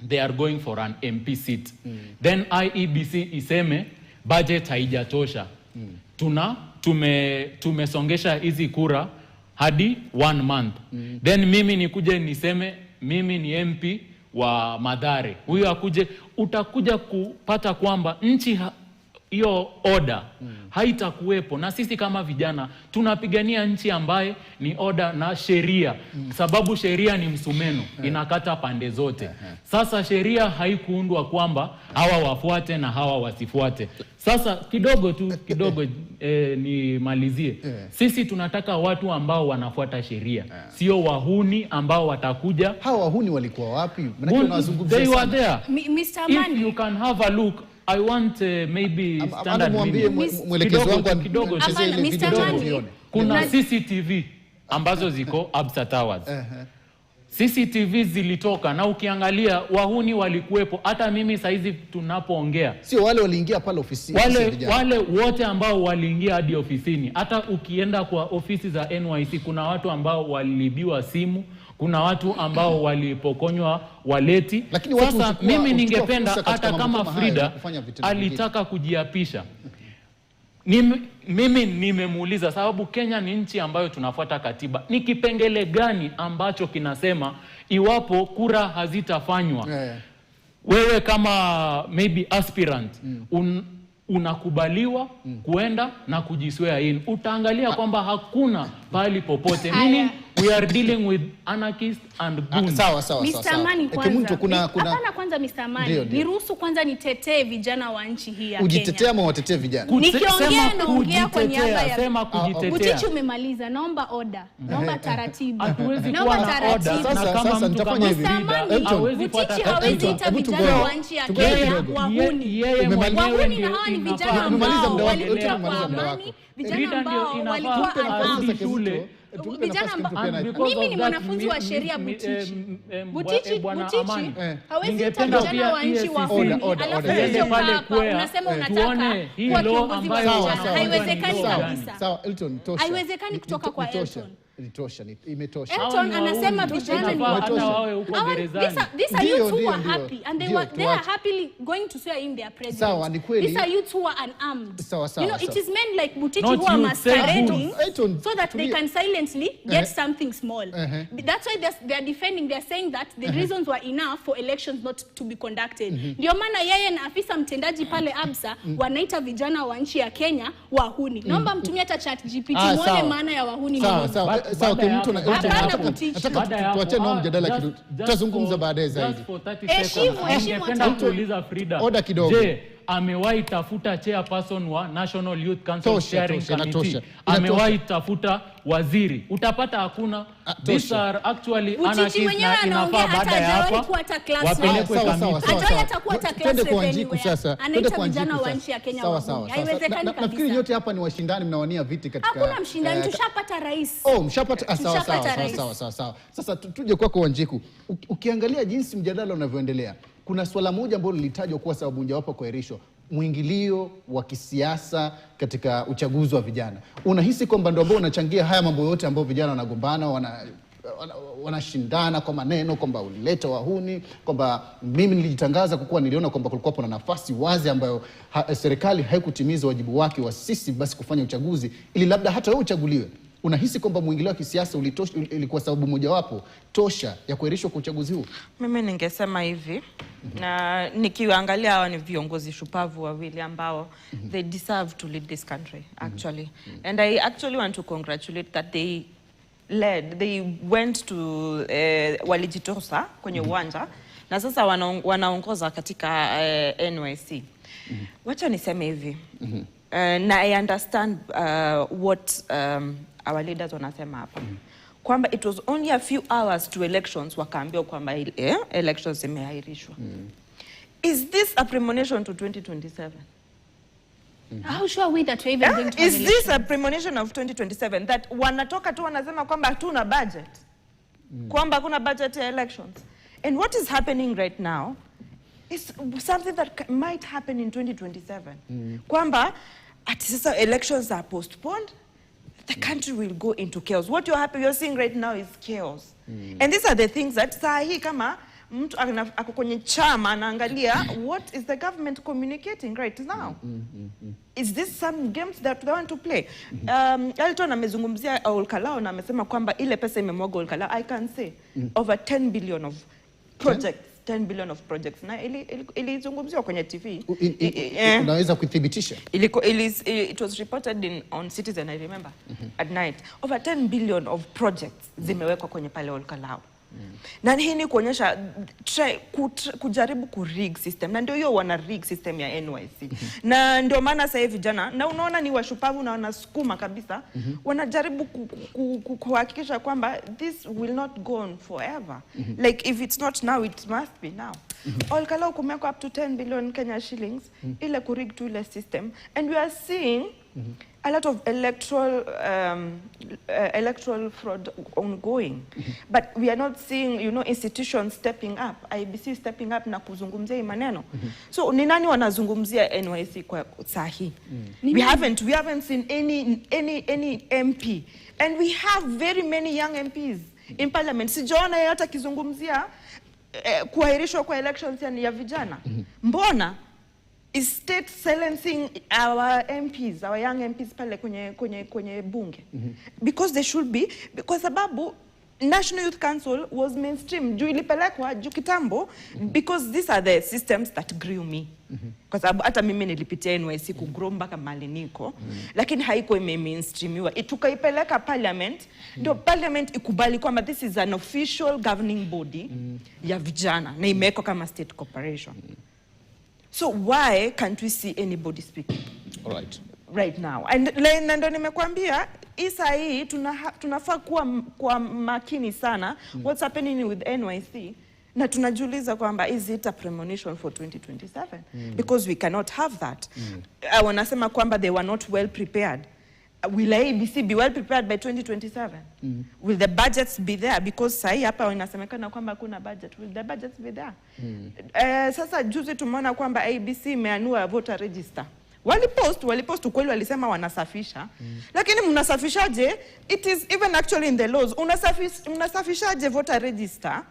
they are going for an MP seat, then IEBC iseme budget haijatosha, tumesongesha hizi kura hadi 1 month, then mimi nikuje niseme mimi ni MP wa Mathare, huyo akuje, utakuja kupata kwamba nchi hiyo order haitakuwepo. Na sisi kama vijana tunapigania nchi ambaye ni order na sheria, sababu sheria ni msumeno, inakata pande zote. Sasa sheria haikuundwa kwamba hawa wafuate na hawa wasifuate. Sasa kidogo nimalizie. Sisi tunataka watu ambao wanafuata sheria, sio wahuni ambao watakuja. Hawa wahuni walikuwa wapi? They were there. Mr. Amani, if you can have a look, I want maybe standard mwelekezo wangu kidogo kuna CCTV ambazo ziko Absa Towers. CCTV zilitoka na ukiangalia wahuni walikuwepo. Hata mimi saizi tunapoongea, sio wale waliingia pale ofisini, wale wote ambao waliingia hadi ofisini. Hata ukienda kwa ofisi za NYC kuna watu ambao walibiwa simu, kuna watu ambao walipokonywa waleti. Sasa mimi ningependa hata kama Frida alitaka kujiapisha, mimi nimemuuliza, sababu Kenya ni nchi ambayo tunafuata katiba, ni kipengele gani ambacho kinasema iwapo kura hazitafanywa wewe kama maybe aspirant unakubaliwa kuenda na kujiswear in? Utaangalia kwamba hakuna pahali popote. Meaning we are dealing with anarchists and goons. Sawa. Mr. Amani, kwanza Mr. Amani, niruhusu kwanza nitetee vijana wa nchi hii ya Kenya. Ujitetea ama watetee vijana? Nikiongea kwa niaba ya sema kujitetea. Butichi umemaliza, naomba order. Naomba taratibu. Hatuwezi kuwa na order. Sasa nitafanya hivi. Butichi hawezi ita vijana wa nchi ya Kenya wahuni. Wahuni na hawa ni vijana ambao walikuwa kwa amani, vijana ambao walikuwa arudi shule. Mimi ni mwanafunzi wa sheria Butichi. Butichi hawezi ita vijana wa nchi wahuni. Alafu unasema unataka kuwa kiongozi wa vijana. Haiwezekani kabisa. Sawa, Elton, tosha. Haiwezekani kutoka kwa Elton. Imetosha. Elton anasema vijana ni these are youths who are happy and they are happily going to swear in their president. Sawa, ni kweli. These are youths who are unarmed. Sawa. You know, it is men like Butichi who are masquerading so that they can silently get something small. That's why they are defending, they are saying that the reasons were enough for elections not to be conducted. Ndio maana yeye na afisa mtendaji pale Absa wanaita vijana wa nchi ya Kenya wahuni. Naomba mtumie hata ChatGPT muone maana ya wahuni. Sawa, mtu nataka tuache nao mjadala kidogo. Tutazungumza baadaye zaidi. Heshimu Ningependa kuuliza Frida. Oda kidogo. Je, amewahi tafuta chairperson wa National Youth Council Sharing Committee, amewahi tafuta waziri, utapata hakuna. These are actually anarchists na inafaa baada ya hapa wapelekwe kamiti. Twende kwa Wanjiku sasa. Twende kwa vijana wa nchi ya Kenya. Haiwezekani kabisa. Nafikiri nyote hapa ni washindani, mnawania viti katika. Hakuna mshindani, tushapata rais. Mshapata. Sawa. Sasa tuje kwako Wanjiku. Ukiangalia jinsi mjadala unavyoendelea, kuna swala moja ambalo lilitajwa kuwa sababu mojawapo kuahirishwa, mwingilio wa kisiasa katika uchaguzi wa vijana. Unahisi kwamba ndio ambao unachangia haya mambo yote ambayo vijana wanagombana, wanashindana kwa maneno kwamba ulileta wahuni, kwamba mimi nilijitangaza kwa kuwa niliona kwamba kulikuwa kuna nafasi wazi ambayo serikali haikutimiza wajibu wake wa sisi basi kufanya uchaguzi ili labda hata wewe uchaguliwe? Unahisi kwamba mwingilio wa kisiasa ilikuwa sababu mojawapo tosha ya kuahirishwa kwa uchaguzi huu? Mimi ningesema hivi, na nikiangalia hawa ni viongozi shupavu wawili ambao they deserve to lead this country actually. And I actually want to congratulate that they went to walijitosa kwenye uwanja na sasa wanaongoza katika NYC. Wacha niseme hivi, na I understand what our leaders wanasema hapa, kwamba it was only a few hours to elections wakaambiwa kwamba elections zimeahirishwa. Is this a premonition to 2027? How sure are we that we're even going to Is this a premonition of 2027 that wanatoka tu wanasema kwamba hatuna budget, kwamba hakuna budget ya elections? And what is happening right now is something that might happen in 2027. Kwamba at sasa elections are postponed, the country will go into chaos. What you're seeing right now is chaos. And these are the things that saa hii kama mtu ako kwenye chama anaangalia what is the government communicating right now. Is this some games that they want to play? Elton amezungumzia Olkalao na amesema kwamba ile pesa imemwaga Olkalao. I can say over 10 billion of projects. 10 billion of projects na ilizungumziwa kwenye TV. Unaweza kuthibitisha? It was reported on Citizen, I remember, at night. Over 10 billion of projects zimewekwa kwenye pale Olkalao. Na hii ni kuonyesha kujaribu ku-rig system, na ndio hiyo wana rig system ya NYC. Na ndio maana sasa hivi vijana, na unaona ni washupavu na wanasukuma kabisa, wanajaribu kuhakikisha kwamba this will not go on forever. Like if it's not now, it must be now. Olkalao kumeka up to 10 billion Kenya shillings ile ku-rig to ile system, and we are seeing a lot of electoral fraud ongoing. But we are not seeing, institutions stepping up, IBC stepping up na kuzungumzia hii maneno. So ni nani wanazungumzia NYC kwa sahi? We haven't seen any MP, and we have very many young MPs in parliament. Sijaona yeyote akizungumzia kuahirishwa kwa elections ya vijana. Mbona is state silencing our MPs, our young MPs pale kwenye bunge? Because they should be, because sababu National Youth Council was mainstream juu ilipelekwa juu kitambo, because these are the systems that grew me. Kwa sababu hata mimi nilipitia NYC kugrow mpaka mali niko, lakini haiko mainstreamiwa. Tukaipeleka parliament, ndio parliament ikubali kwamba this is an official governing body ya vijana na imewekwa kama state corporation. So why can't we see anybody speaking? All right. Right now. And ndo nimekuambia isa hii tunafaa kuwa makini sana what's happening with NYC, na tunajiuliza kwamba is it a premonition for 2027? Because we cannot have that. Wanasema kwamba they were not well prepared. Will ABC be well prepared by 2027? Will the budgets be there? Because sahi hapa inasemekana kwamba kuna budget. Will the budgets be there? Sasa juzi tumeona kwamba ABC imeanua voter register. Walipost ukweli walisema wanasafisha. Lakini mnasafishaje? It is even actually in the laws. Unasafishaje voter register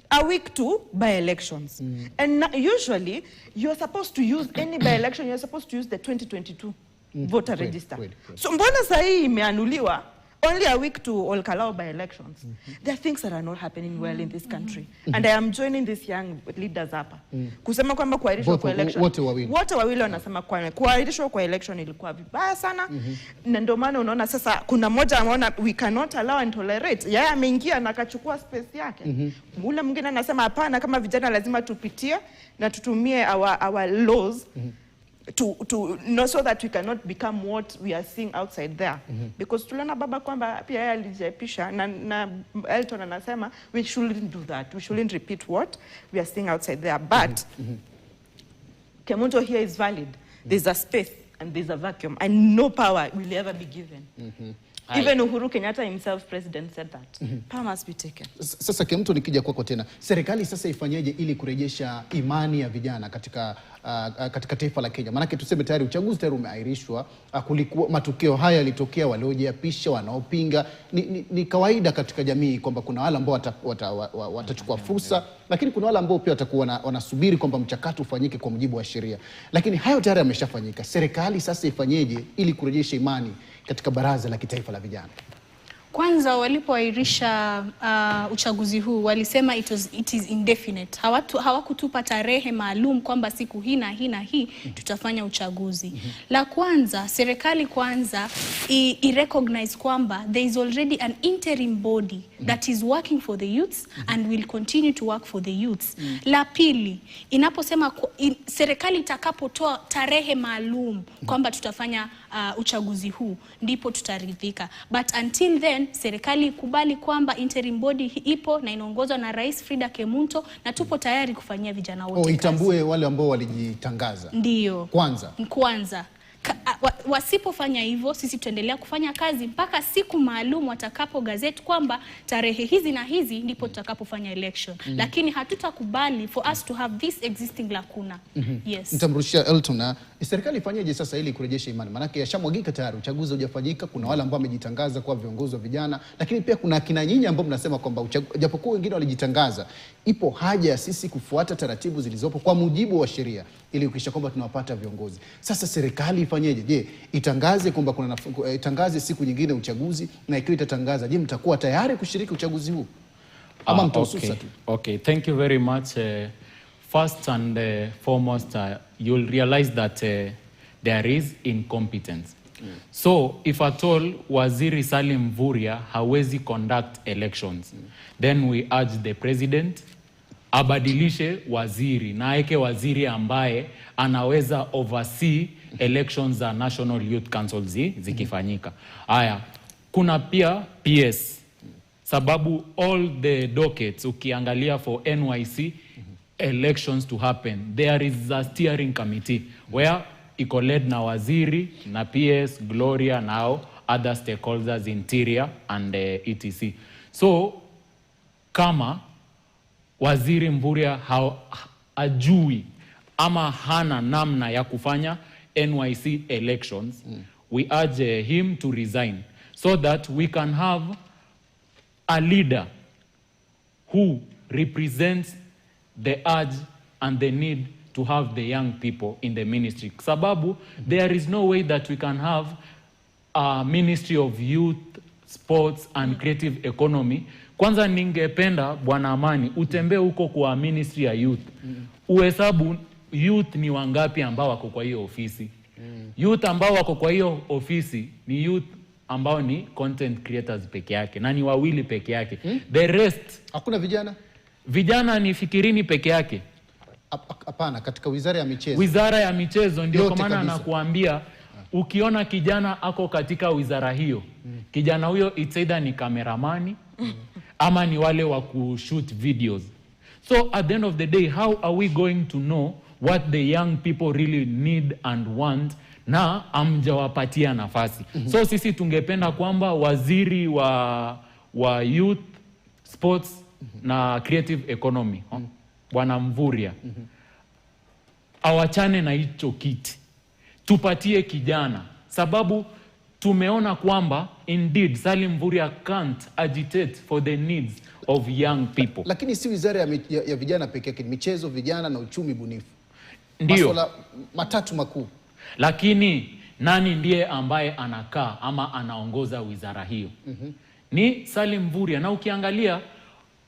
a week to by-elections? And usually you're supposed to use any by-election, you're supposed to use the 2022 voter register. So mbona sahi imeanuliwa only a week to Olkalao by-elections? There are things that are not happening well in this country. And I am joining these young leaders hapa. Kusema kwamba kuahirishwa kwa election. Wote wawili wanasema kuahirishwa kwa election ilikuwa vibaya sana. Na ndio maana unaona sasa kuna mmoja anaona we cannot allow and tolerate. Yeye ameingia na akachukua space yake. Ule mwingine anasema hapana, kama vijana lazima tupitie na tutumie our laws no, so that we cannot become what we are seeing outside there. Because tuliona baba kwamba pia yeye alijepisha na Elton anasema we shouldn't do that. We shouldn't repeat what we are seeing outside there. But Kemunto here is valid. There's a space and there's a vacuum, and no power will ever be given. Even Uhuru Kenyatta himself, president, said that. Power must be taken. Sasa Kemunto, nikija kwako tena, serikali sasa ifanyeje ili kurejesha imani ya vijana katika taifa la Kenya? Maana tuseme tayari uchaguzi tayari umeahirishwa, kulikuwa matukio haya yalitokea, waliojiapisha, wanaopinga. Ni kawaida katika jamii kwamba kuna wale ambao watachukua fursa, lakini kuna wale ambao pia watakuwa wanasubiri kwamba mchakato ufanyike kwa mujibu wa sheria. Lakini hayo tayari yameshafanyika. Serikali sasa ifanyeje ili kurejesha imani katika baraza la kitaifa la vijana? Kwanza walipoahirisha uchaguzi huu walisema it is indefinite. Hawakutupa tarehe maalum kwamba siku hii na hii na hii tutafanya uchaguzi. La kwanza, serikali kwanza recognize kwamba there is already an interim body that is working for the youths and will continue to work for the youths. La pili, inaposema serikali itakapotoa tarehe maalum kwamba tutafanya uchaguzi huu, ndipo tutaridhika. But until then, serikali ikubali kwamba interim body ipo na inaongozwa na Rais Frida Kemunto, na tupo tayari kufanyia vijana wote kazi. Itambue wale ambao walijitangaza. Ndio. Kwanza. Wasipofanya hivyo, sisi tutaendelea kufanya kazi mpaka siku maalum watakapo gazeti kwamba tarehe hizi na hizi ndipo tutakapofanya election. Lakini hatutakubali for us to have this existing lacuna. Yes. Nitamrushia Elton. Serikali ifanyeje sasa ili kurejesha imani? Maana yashamwagika tayari, uchaguzi hujafanyika, kuna wale ambao wamejitangaza kwa viongozi wa vijana, lakini pia kuna kina nyinyi ambao mnasema kwamba japokuwa wengine walijitangaza, ipo haja ya sisi kufuata taratibu zilizopo kwa mujibu wa sheria ili ukisha kwamba tunawapata viongozi. Sasa serikali ifanyeje? Je, itangaze kwamba itangaze siku nyingine uchaguzi, na ikiwa itatangaza, je, mtakuwa tayari kushiriki uchaguzi huu ama mtaususa tu? Okay, thank you very much. First and foremost, you'll realize that there is incompetence. So if at all Waziri Salim Mvurya hawezi conduct elections, then we urge the president abadilishe waziri na aeke waziri ambaye anaweza oversee elections za National Youth Council zikifanyika. Haya, kuna pia PS, sababu all the dockets ukiangalia for NYC elections to happen, there is a steering committee where iko led na waziri na PS, Gloria, now other stakeholders, interior and etc. So kama Waziri Mvurya ajui ama hana namna ya kufanya NYC elections, we urge him to resign so that we can have a leader who represents the urge and the need to have the young people in the ministry. Sababu, there is no way that we can have a Ministry of Youth, Sports and Creative Economy. Kwanza ningependa Bwana Amani utembee huko kwa Ministry ya Youth. Uhesabu youth ni wangapi ambao wako kwa hiyo ofisi. Youth ambao wako kwa hiyo ofisi ni youth ambao ni content creators peke yake, na ni wawili peke yake. The rest, hakuna vijana. Vijana ni Fikirini peke yake. Hapana, katika wizara ya michezo. Wizara ya michezo ndio kwa maana nakuambia, ukiona kijana ako katika wizara hiyo, kijana huyo it's either ni kameramani ama ni wale wa kushoot videos. So at the end of the day, how are we going to know what the young people really need and want na amjawapatia nafasi? So sisi tungependa kwamba waziri wa youth, sports na creative economy, Bwana Mvurya, awachane na hicho kiti, tupatie kijana, sababu tumeona kwamba indeed Salim Mvurya can't agitate for the needs of young people. Lakini si wizara ya vijana peke yake, michezo, vijana na uchumi bunifu. Ndio masuala matatu makuu. Lakini nani ndiye ambaye anakaa ama anaongoza wizara hiyo? Ni Salim Mvurya. Na ukiangalia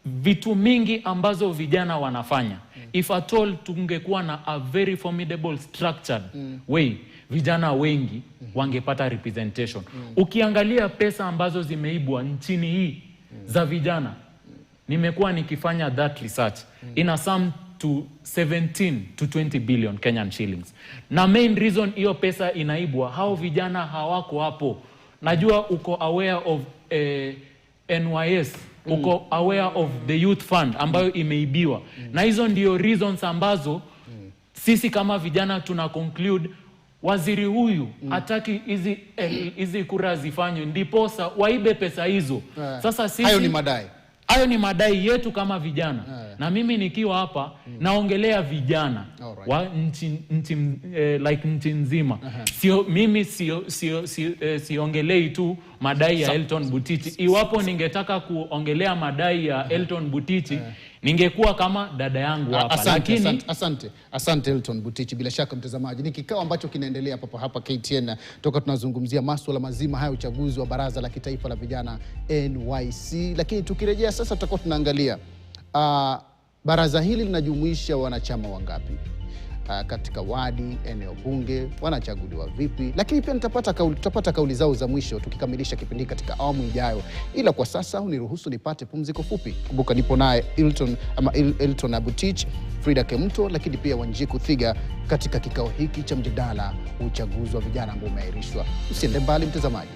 vitu mingi ambazo vijana wanafanya, if at all tungekuwa na a very formidable structured way, vijana wengi wangepata representation. Ukiangalia pesa ambazo zimeibwa nchini hii za vijana, nimekuwa nikifanya that research, ina sum to 17 to 20 billion Kenyan shillings. Na main reason hiyo pesa inaibwa, hao vijana hawako hapo. Najua uko aware of NYS, uko aware of the youth fund ambayo imeibiwa. Na hizo ndio reasons ambazo sisi kama vijana tuna conclude waziri huyu hataki hizi kura zifanywe, ndiposa waibe pesa hizo. Sasa sisi hayo ni madai yetu kama vijana. Na mimi nikiwa hapa naongelea vijana wa nchi nzima. Mimi siongelei tu madai ya Elton Buttichi. Iwapo ningetaka kuongelea madai ya Elton Buttichi, ningekuwa kama dada yangu hapa. Asante Elton Buttichi. Bila shaka mtazamaji, ni kikao ambacho kinaendelea hapa KTN. Toka tunazungumzia masuala mazima haya uchaguzi wa Baraza la Kitaifa la Vijana NYC. Lakini tukirejea sasa tutakuwa tunaangalia baraza hili linajumuisha wanachama wangapi? Katika wadi, eneo bunge, wanachaguliwa vipi? Lakini pia tutapata kauli zao za mwisho tukikamilisha kipindi katika awamu ijayo. Ila kwa sasa uniruhusu nipate pumziko fupi. Kumbuka nipo naye Elton Buttichi, Frida Kemunto, lakini pia Wanjiku Thiga katika kikao hiki cha mjadala uchaguzi wa vijana ambao umeahirishwa. Usiende mbali mtazamaji.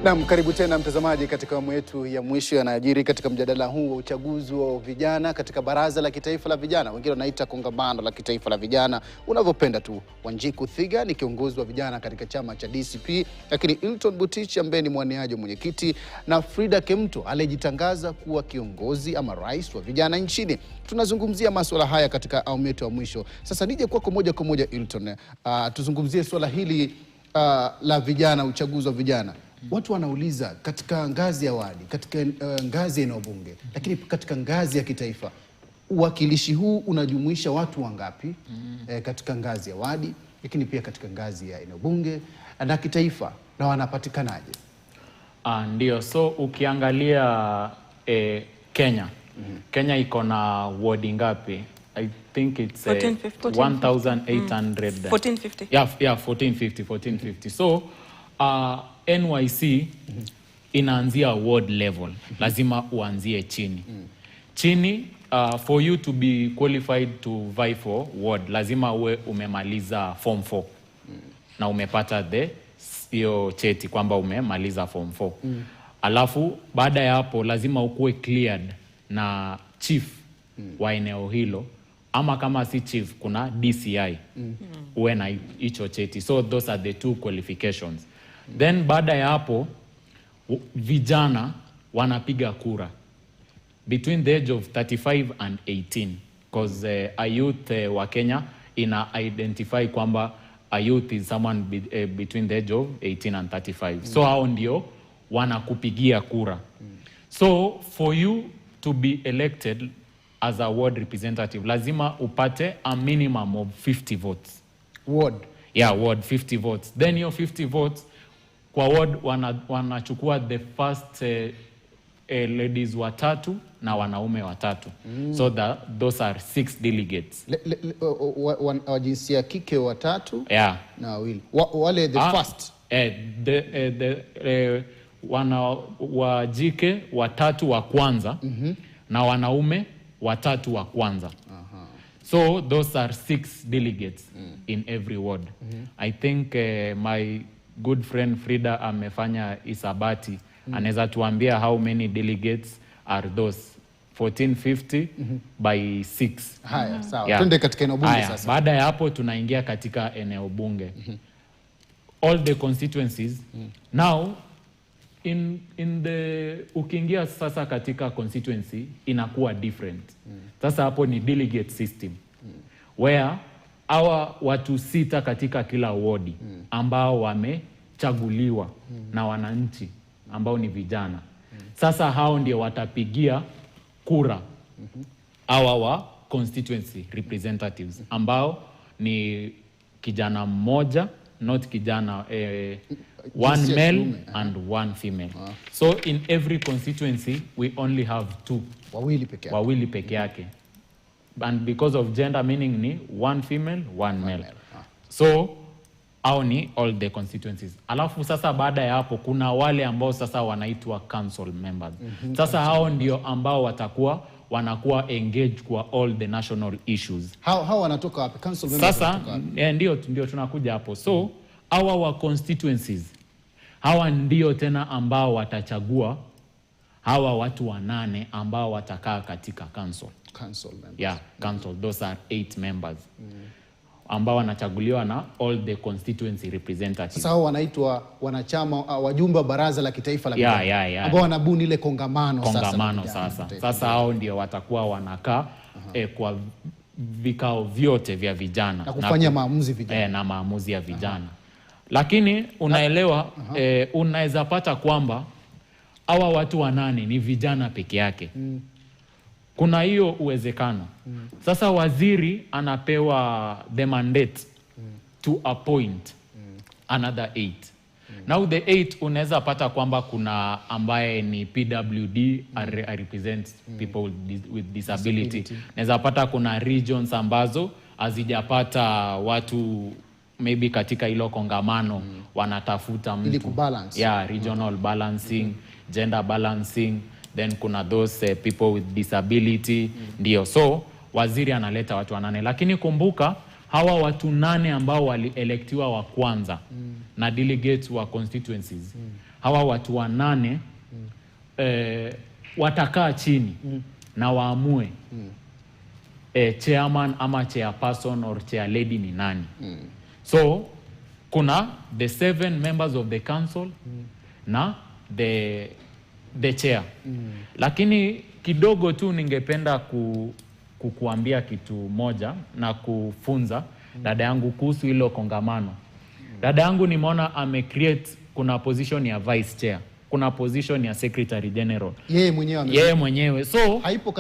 Naam, karibu tena mtazamaji katika awamu yetu ya mwisho yanayojiri katika mjadala huu wa uchaguzi wa vijana katika Baraza la Kitaifa la Vijana. Wengine wanaita kongamano la kitaifa la vijana, unavyopenda tu. Wanjiku Thiga ni kiongozi wa vijana katika chama cha DCP, lakini Elton Buttichi ambaye ni mwaniaji mwenyekiti, na Frida Kemunto aliyejitangaza kuwa kiongozi ama rais wa vijana nchini. Tunazungumzia masuala haya katika awamu yetu ya mwisho. Sasa nije kwako moja kwa moja Elton, tuzungumzie swala hili la vijana, uchaguzi wa vijana. Watu wanauliza katika ngazi ya wadi, katika ngazi ya eneo bunge, lakini katika ngazi ya kitaifa, uwakilishi huu unajumuisha watu wangapi katika ngazi ya wadi, lakini pia katika ngazi ya eneo bunge na kitaifa, na wanapatikanaje? Ndio, so ukiangalia Kenya, Kenya iko na wadi ngapi? I think it's 1,800. 1450. Yeah, 1450. So NYC inaanzia ward level. Lazima uanzie chini. Chini, for you to be qualified to vie for ward, lazima uwe umemaliza form 4. Na umepata hiyo cheti kwamba umemaliza form 4. Alafu baada ya hapo lazima ukuwe cleared na chief wa eneo hilo, ama kama si chief kuna DCI uwe na hicho cheti. So those are the 2 qualifications. Then baada ya hapo vijana wanapiga kura between the age of 35 and 18, because a youth wa Kenya ina identify kwamba a youth is someone between the age of 18 and 35. So hao ndio wanakupigia kura. So for you to be elected as a ward representative, lazima upate a minimum of 50 votes. Ward? Yeah, ward 50 votes. Then your 50 votes kwa ward wanachukua the first ladies watatu na wanaume watatu. So those are 6 delegates. Wa jinsia kike watatu na wawili. Wale the first? Wa jike watatu wa kwanza na wanaume watatu wa kwanza. So those are 6 delegates in every ward. I think my good friend Frida amefanya isabati. Anaweza tuambia how many delegates are those? 1450 by 6. Haya, sawa. Twende katika eneo bunge sasa. Baada ya hapo tunaingia katika eneo bunge. All the constituencies. Now in the ukiingia sasa katika constituency inakuwa different. Sasa hapo ni delegate system. Where hawa watu 6 katika kila ward ambao wamechaguliwa na wananchi ambao ni vijana. Sasa hao ndio watapigia kura hawa wa constituency representatives ambao ni kijana mmoja, not kijana, one male and one female. So in every constituency we only have 2. Wawili peke yake. Wawili peke yake. and because of gender meaning ni one female, one male. So au ni all the constituencies. Alafu sasa baada ya hapo kuna wale ambao sasa wanaitwa council members. Sasa hao ndio ambao wanakuwa engaged kwa all the national issues. Hao wanatoka wapi? Council members sasa ndio tunakuja hapo. So hawa wa constituencies, hawa ndio tena ambao watachagua hawa watu 8 ambao watakaa katika council members. Yeah, council. Those are 8 members. Ambao wanachaguliwa na all the constituency representatives. Sasa hao wanaitwa wanachama, wajumbe wa baraza la kitaifa la vijana. Ambao wanabuni ile kongamano sasa. Sasa hao ndio watakuwa wanakaa kwa vikao vyote vya vijana na kufanya maamuzi vijana. Na maamuzi ya vijana. Lakini unaelewa unaweza pata kwamba hawa watu 8 ni vijana peke yake. Kuna hiyo uwezekano. Sasa waziri anapewa the mandate to appoint another 8. Now the 8 unaweza pata kwamba kuna ambaye ni PWD represents people with disability. Unaweza pata kuna regions ambazo hazijapata watu maybe katika hilo kongamano wanatafuta mtu. Ili kubalance. Regional balancing, gender balancing. Then kuna those people with disability. Ndio. So waziri analeta watu 8. Lakini kumbuka hawa watu 8 ambao walielektiwa wa kwanza na delegates wa constituencies. Hawa watu 8 watakaa chini na waamue chairman ama chairperson or chair lady ni nani. So kuna the 7 members of the council na the chair. Lakini kidogo tu ningependa kukuambia kitu moja na kufunza dada yangu kuhusu hilo kongamano. Dada yangu nimeona kuna position ya vice chair, kuna position ya secretary general. Yeye mwenyewe. So haipo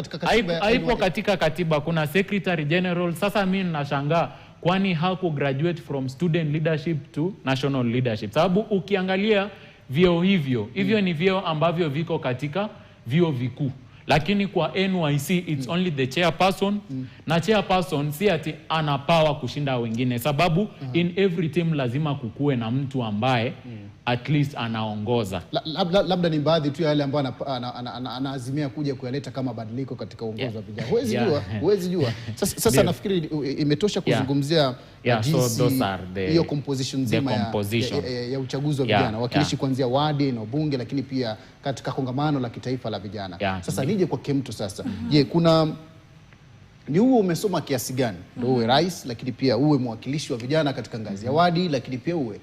katika katiba. Kuna secretary general. Sasa mimi ninashangaa kwani haku graduate from student leadership to national leadership. Sababu ukiangalia vyeo hivyo ni vyeo ambavyo viko katika vyeo vikuu. Lakini kwa NYC it's only the chairperson. Na chairperson si ati ana power kushinda wengine. Sababu in every team lazima kukue na mtu ambaye at least anaongoza. Labda ni baadhi tu ya wale ambao anaazimia kuja kuyaleta kama badiliko katika uongozi wa vijana. Huwezi jua. Sasa nafikiri imetosha kuzungumzia hiyo composition nzima ya uchaguzi wa vijana. Wakilishi kuanzia wadi na bunge, lakini pia katika kongamano la kitaifa la vijana. Sasa nije kwa Kemto sasa. Je, ni uwe umesoma kiasi gani ndio uwe rais, lakini pia uwe mwakilishi wa vijana katika ngazi ya wadi, lakini pia uwe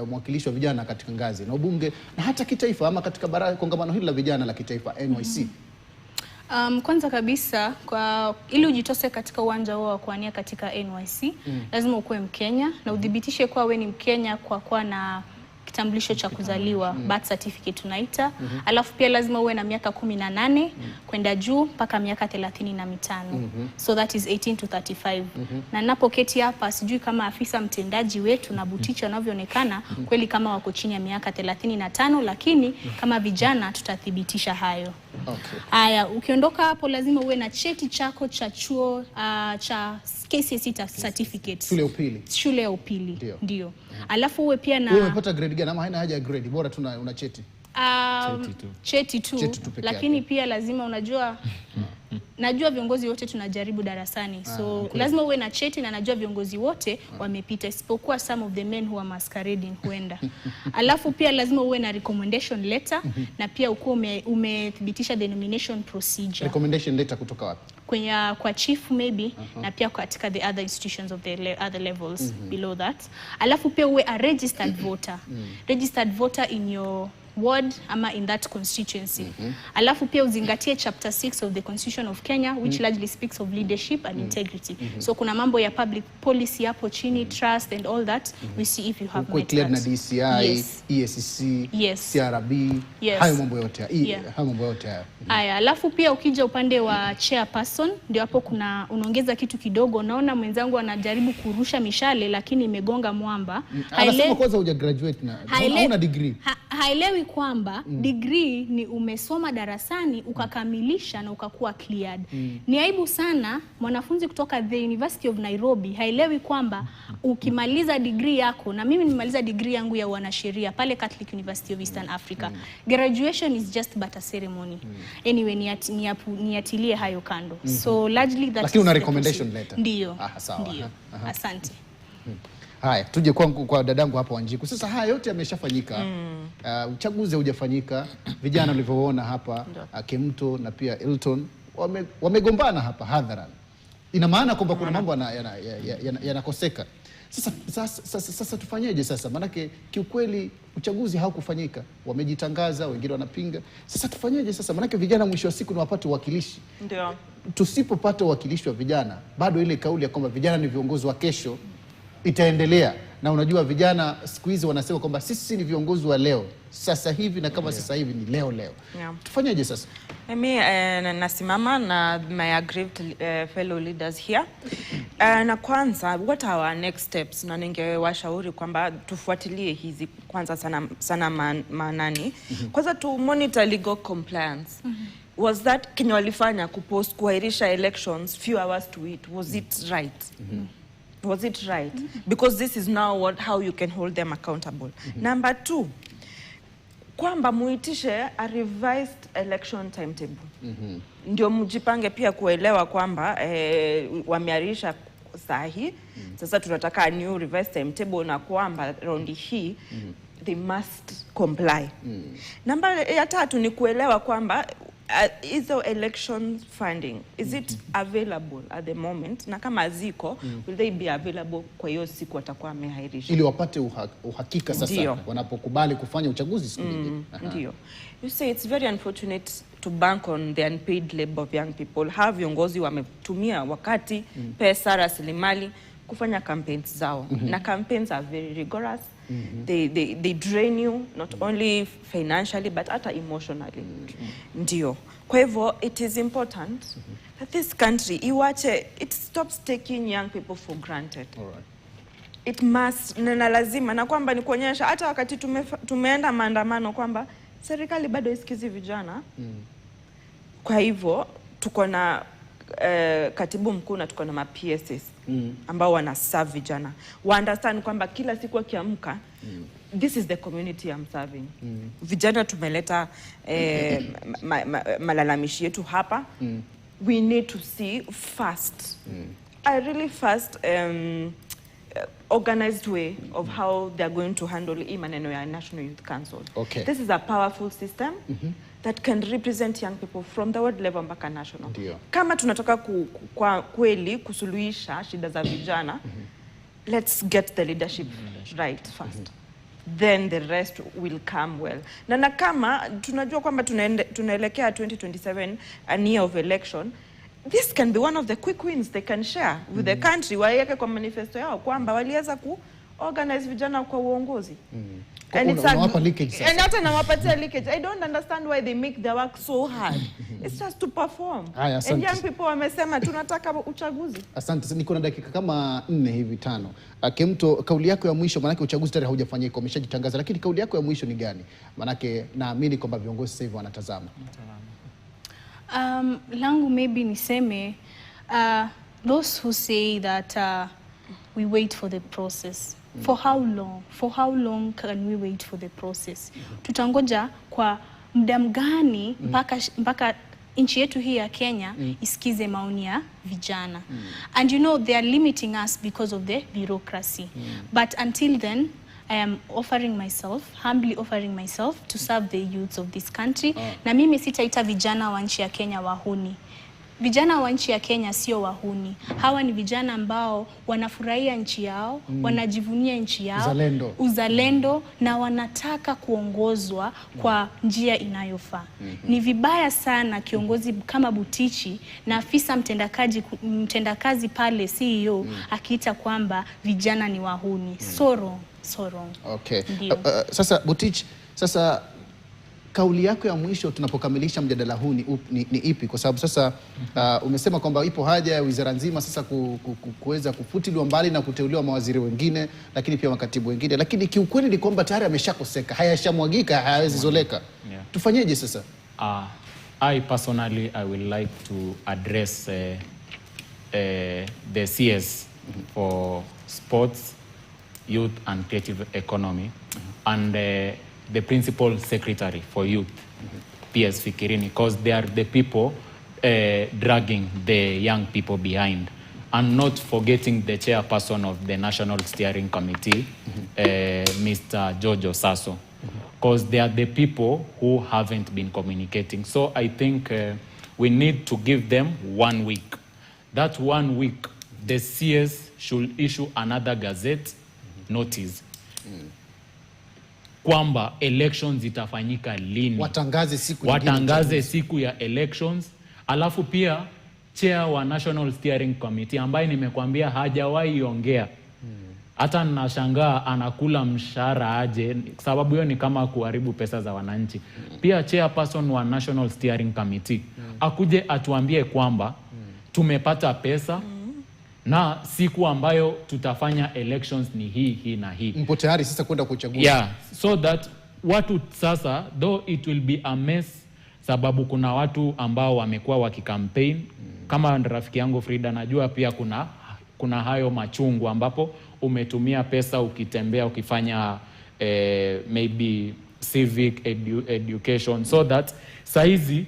mwakilishi wa vijana katika ngazi na ubunge na hata kitaifa ama katika kongamano hili la vijana la kitaifa NYC? Kwanza kabisa ili ujitose katika uwanja huo wa kuania katika NYC, lazima ukuwe Mkenya na udhibitishe kuwa wewe ni Mkenya kwa kuwa na kitambulisho cha kuzaliwa, birth certificate tunaita. Alafu pia lazima uwe na miaka 18 kwenda juu mpaka miaka 35. So that is 18 to 35. Na ninapoketi hapa sijui kama afisa mtendaji wetu na buticha wanavyoonekana kweli kama wako chini ya miaka 35, lakini kama vijana tutathibitisha hayo. Haya, ukiondoka hapo lazima uwe na cheti chako cha chuo cha KCSE certificate. Shule ya upili. Ndio. Alafu uwe pia na... Wewe umepata grade gani ama haina haja ya grade? Bora tu una cheti. Cheti tu. Lakini pia lazima najua viongozi wote tunajaribu darasani. So lazima uwe na cheti na najua viongozi wote wamepita isipokuwa some of the men who are masquerading huenda. Alafu pia lazima uwe na recommendation letter na pia ukuwe umethibitisha the nomination procedure. Recommendation letter kutoka wapi? Kwa chief maybe na pia katika the other institutions of the other levels below that. Alafu pia uwe a registered voter. Registered voter in your ward ama in that constituency. Alafu pia uzingatie chapter 6 of the Constitution of Kenya which largely speaks of leadership and integrity. So kuna mambo ya public policy hapo chini, trust and all that. We see if you have met that. Na DCI, EACC, CRB, hayo mambo yote. Haya, alafu pia ukija upande wa chairperson ndio hapo unaongeza kitu kidogo. Naona mwenzangu anajaribu kurusha mishale lakini imegonga mwamba. Anasema kwanza huja graduate na hauna degree. haelewi kwamba degree ni umesoma darasani ukakamilisha na ukakuwa cleared. Ni aibu sana mwanafunzi kutoka the University of Nairobi haelewi kwamba ukimaliza degree yako, na mimi nimemaliza degree yangu ya wanasheria pale Catholic University of Eastern Africa. Graduation is just but a ceremony. Anyway, niatilie hayo kando. So largely that. Lakini una recommendation letter? Ndio. Sawa. Ndio. Asante. Haya, tuje kwa dadangu hapa Wanjiku. Sasa haya yote yameshafanyika. Uchaguzi hujafanyika. Vijana ulivyoona hapa Kemto na pia Elton wamegombana hapa hadharani. Ina maana kwamba kuna mambo yanakoseka. Sasa tufanyeje sasa? Maanake kiukweli uchaguzi haukufanyika. Wamejitangaza, wengine wanapinga. Sasa tufanyeje sasa? Maanake vijana mwisho wa siku ni wapate uwakilishi. Ndio. Tusipopata uwakilishi wa vijana, bado ile kauli ya kwamba vijana ni viongozi wa kesho itaendelea. Na unajua vijana siku hizi wanasema kwamba sisi ni viongozi wa leo, sasa hivi, na kama sasa hivi ni leo. Yeah. Tufanyeje sasa? Mimi nasimama na my aggrieved fellow leaders here. Na kwanza, what are our next steps? Na ningewashauri kwamba tufuatilie hizi kwanza sana maanani. Kwanza tu monitor legal compliance. Was that kenye walifanya kuahirisha elections few hours to it, was it right? Was it right? Because this is now how you can hold them accountable. Number 2, kwamba muitishe a revised election timetable. Ndio mjipange pia kuelewa kwamba wameahirisha sahi. Sasa tunataka a new revised timetable na kwamba round hii they must comply. Namba ya 3 ni kuelewa kwamba is the election funding, is it available at the moment? Na kama ziko, will they be available kwa hiyo siku watakuwa wamehairisha? Ili wapate uhakika sasa wanapokubali kufanya uchaguzi siku nyingine. Ndio. You see, it's very unfortunate to bank on the unpaid labor of young people. Have viongozi wametumia wakati, pesa, rasilimali kufanya campaigns zao. Na campaigns are very rigorous. They drain you not only financially but hata emotionally. Ndio. Kwa hivyo it is important that this country it stops taking young people for granted. It must, na lazima, na kwamba ni kuonyesha hata wakati tumeenda maandamano kwamba serikali bado isikizi vijana. Kwa hivyo tuko na katibu mkuu na tuko na ma-PSS ambao wana serve vijana. Wa understand kwamba kila siku akiamka this is the community I'm serving. Vijana tumeleta malalamishi yetu hapa. We need to see fast, a really fast organized way of how they're going to handle maneno ya National Youth Council. Okay. This is a powerful system that can represent young people from the world level mpaka national. Kama tunataka kweli kusuluhisha shida za vijana, let's get the leadership right first. Then the rest will come well. Na kama tunajua kwamba tunaelekea 2027, a year of election, this can be one of the quick wins they can share with the country. Waweke kwa manifesto yao kwamba waliweza organize vijana kwa uongozi. And it's and hata nawapatia leakage. I don't understand why they make their work so hard. It's just to perform. And young people wamesema tunataka uchaguzi. Asante. Niko na dakika kama 4 hivi 5. Kemto, kauli yako ya mwisho, manake uchaguzi tayari haujafanyika, umeshajitangaza, lakini kauli yako ya mwisho ni gani? Manake naamini kwamba viongozi sasa hivi wanatazama. Langu maybe niseme those who say that we wait for the process. For how long? For how long can we wait for the process? Tutangoja kwa muda gani mpaka nchi yetu hii ya Kenya isikize maoni ya vijana? And you know they are limiting us because of the bureaucracy. But until then, I am humbly offering myself to serve the youths of this country. Na mimi sitaita vijana wa nchi ya Kenya wahuni. Vijana wa nchi ya Kenya sio wahuni. Hawa ni vijana ambao wanafurahia nchi yao, wanajivunia nchi yao, uzalendo, na wanataka kuongozwa kwa njia inayofaa. Ni vibaya sana kiongozi kama Butichi na afisa mtendakazi pale CEO akiita kwamba vijana ni wahuni. So wrong. Okay. Sasa Butichi, sasa kauli yako ya mwisho tunapokamilisha mjadala huu ni ipi? Kwa sababu sasa umesema kwamba ipo haja ya wizara nzima sasa kuweza kufutiliwa mbali na kuteuliwa mawaziri wengine, lakini pia makatibu wengine, lakini kiukweli ni kwamba tayari ameshakoseka, hayashamwagika, hayawezi zoleka. Tufanyeje sasa? I personally, I will like to address the CS for sports, youth and creative economy, and the principal secretary for youth, PS Fikirini, because they are the people dragging the young people behind, and not forgetting the chairperson of the National Steering Committee, Mr. Jojo Sasso, because they are the people who haven't been communicating. So I think we need to give them 1 week. That 1 week, the CS should issue another gazette notice kwamba elections itafanyika lini. Watangaze siku ya elections. Alafu pia chair wa National Steering Committee ambaye nimekwambia hajawahi ongea. Hata nashangaa anakula mshahara aje, sababu hiyo ni kama kuharibu pesa za wananchi. Pia chairperson wa National Steering Committee akuje atuambie kwamba tumepata pesa na siku ambayo tutafanya elections ni hii na hii. Mpo tayari sasa kwenda kuchagua? Yeah, so that watu sasa, though it will be a mess, sababu kuna watu ambao wamekuwa wakikampaign, kama rafiki yangu Frida najua pia kuna hayo machungu ambapo umetumia pesa ukitembea ukifanya maybe civic education, so that saizi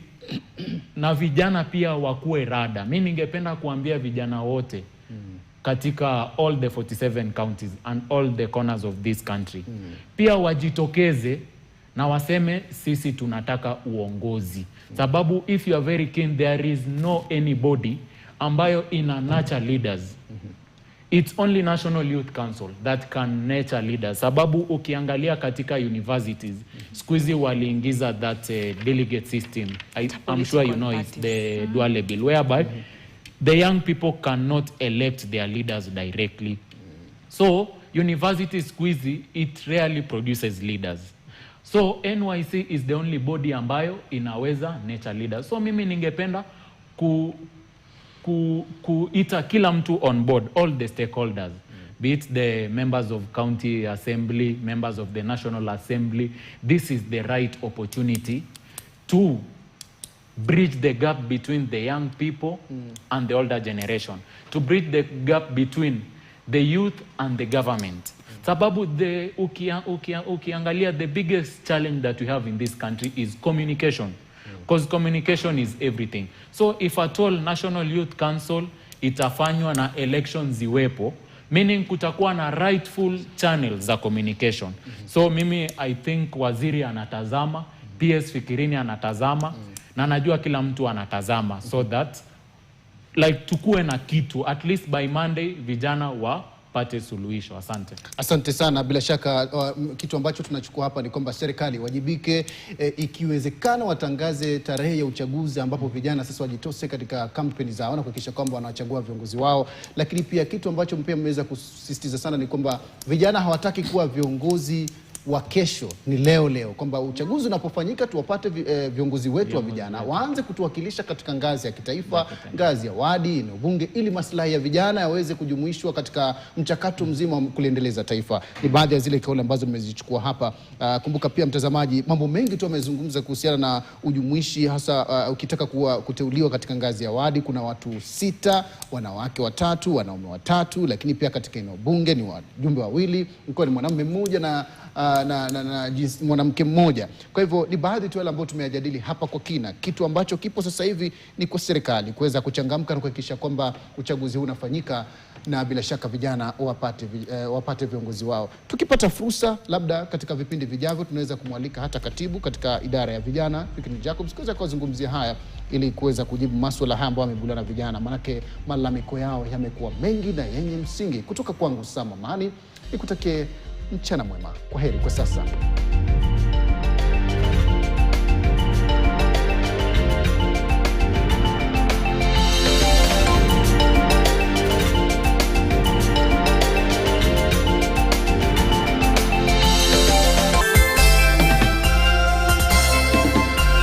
na vijana pia wakue rada. Mimi ningependa kuambia vijana wote katika all the 47 counties and all the corners of this country, pia wajitokeze na waseme sisi tunataka uongozi. Sababu if you are very keen, there is no anybody ambayo ina nurture leaders. It's only National Youth Council that can nurture leaders. Sababu ukiangalia katika universities, squeezy waliingiza that delegate system. I'm sure you know it's the dual bill, whereby the young people cannot elect their leaders directly. So university squeezy, it rarely produces leaders. So NYC is the only body ambayo inaweza nurture leaders. So mimi ningependa kuita kila mtu on board, all the stakeholders, be it the members of county assembly, members of the National Assembly. This is the right opportunity to bridge the gap between the young people and the older generation, to bridge the gap between the youth and the government. Sababu ukiangalia the biggest challenge that we have in this country is communication. Because communication is everything. So if at all National Youth Council itafanywa na elections ziwepo, meaning kutakuwa na rightful channels za communication. So mimi I think waziri anatazama, PS Fikirini anatazama, na najua kila mtu anatazama, so that like tukue na kitu, at least by Monday vijana wapate suluhisho. Asante. Asante sana. Bila shaka kitu ambacho tunachukua hapa ni kwamba serikali wajibike, ikiwezekana watangaze tarehe ya uchaguzi ambapo vijana sasa wajitose katika kampeni zao na kuhakikisha kwamba wanachagua viongozi wao. Lakini pia kitu ambacho pia mmeweza kusisitiza sana ni kwamba vijana hawataki kuwa viongozi wa kesho, ni leo, kwamba uchaguzi unapofanyika tuwapate viongozi wetu wa vijana waanze kutuwakilisha katika ngazi ya kitaifa, ngazi ya wadi na bunge, ili maslahi ya vijana yaweze kujumuishwa katika mchakato mzima wa kuliendeleza taifa. Ni baadhi ya zile kauli ambazo nimezichukua hapa. Kumbuka pia mtazamaji, mambo mengi tu amezungumza kuhusiana na ujumuishi, hasa ukitaka kuteuliwa katika ngazi ya wadi kuna watu 6, wanawake 3, wanaume 3, lakini pia katika eneo bunge ni wajumbe 2, mkoa ni mwanamume mmoja na mwanamke mmoja. Kwa hivyo ni baadhi tu wale ambao tumeyajadili hapa kwa kina. Kitu ambacho kipo sasa hivi ni kwa serikali kuweza kuchangamka na kuhakikisha kwamba uchaguzi huu unafanyika, na bila shaka vijana wapate viongozi wao. Tukipata fursa, labda katika vipindi vijavyo tunaweza kumwalika hata katibu katika idara ya vijana Fikirini Jacobs kuweza kuzungumzia haya, ili kuweza kujibu masuala haya ambayo yamebuliwa na vijana, manake malalamiko yao yamekuwa mengi na yenye msingi. Kutoka kwangu Sam Amani, nikutakie mchana mwema. Kwaheri kwa sasa.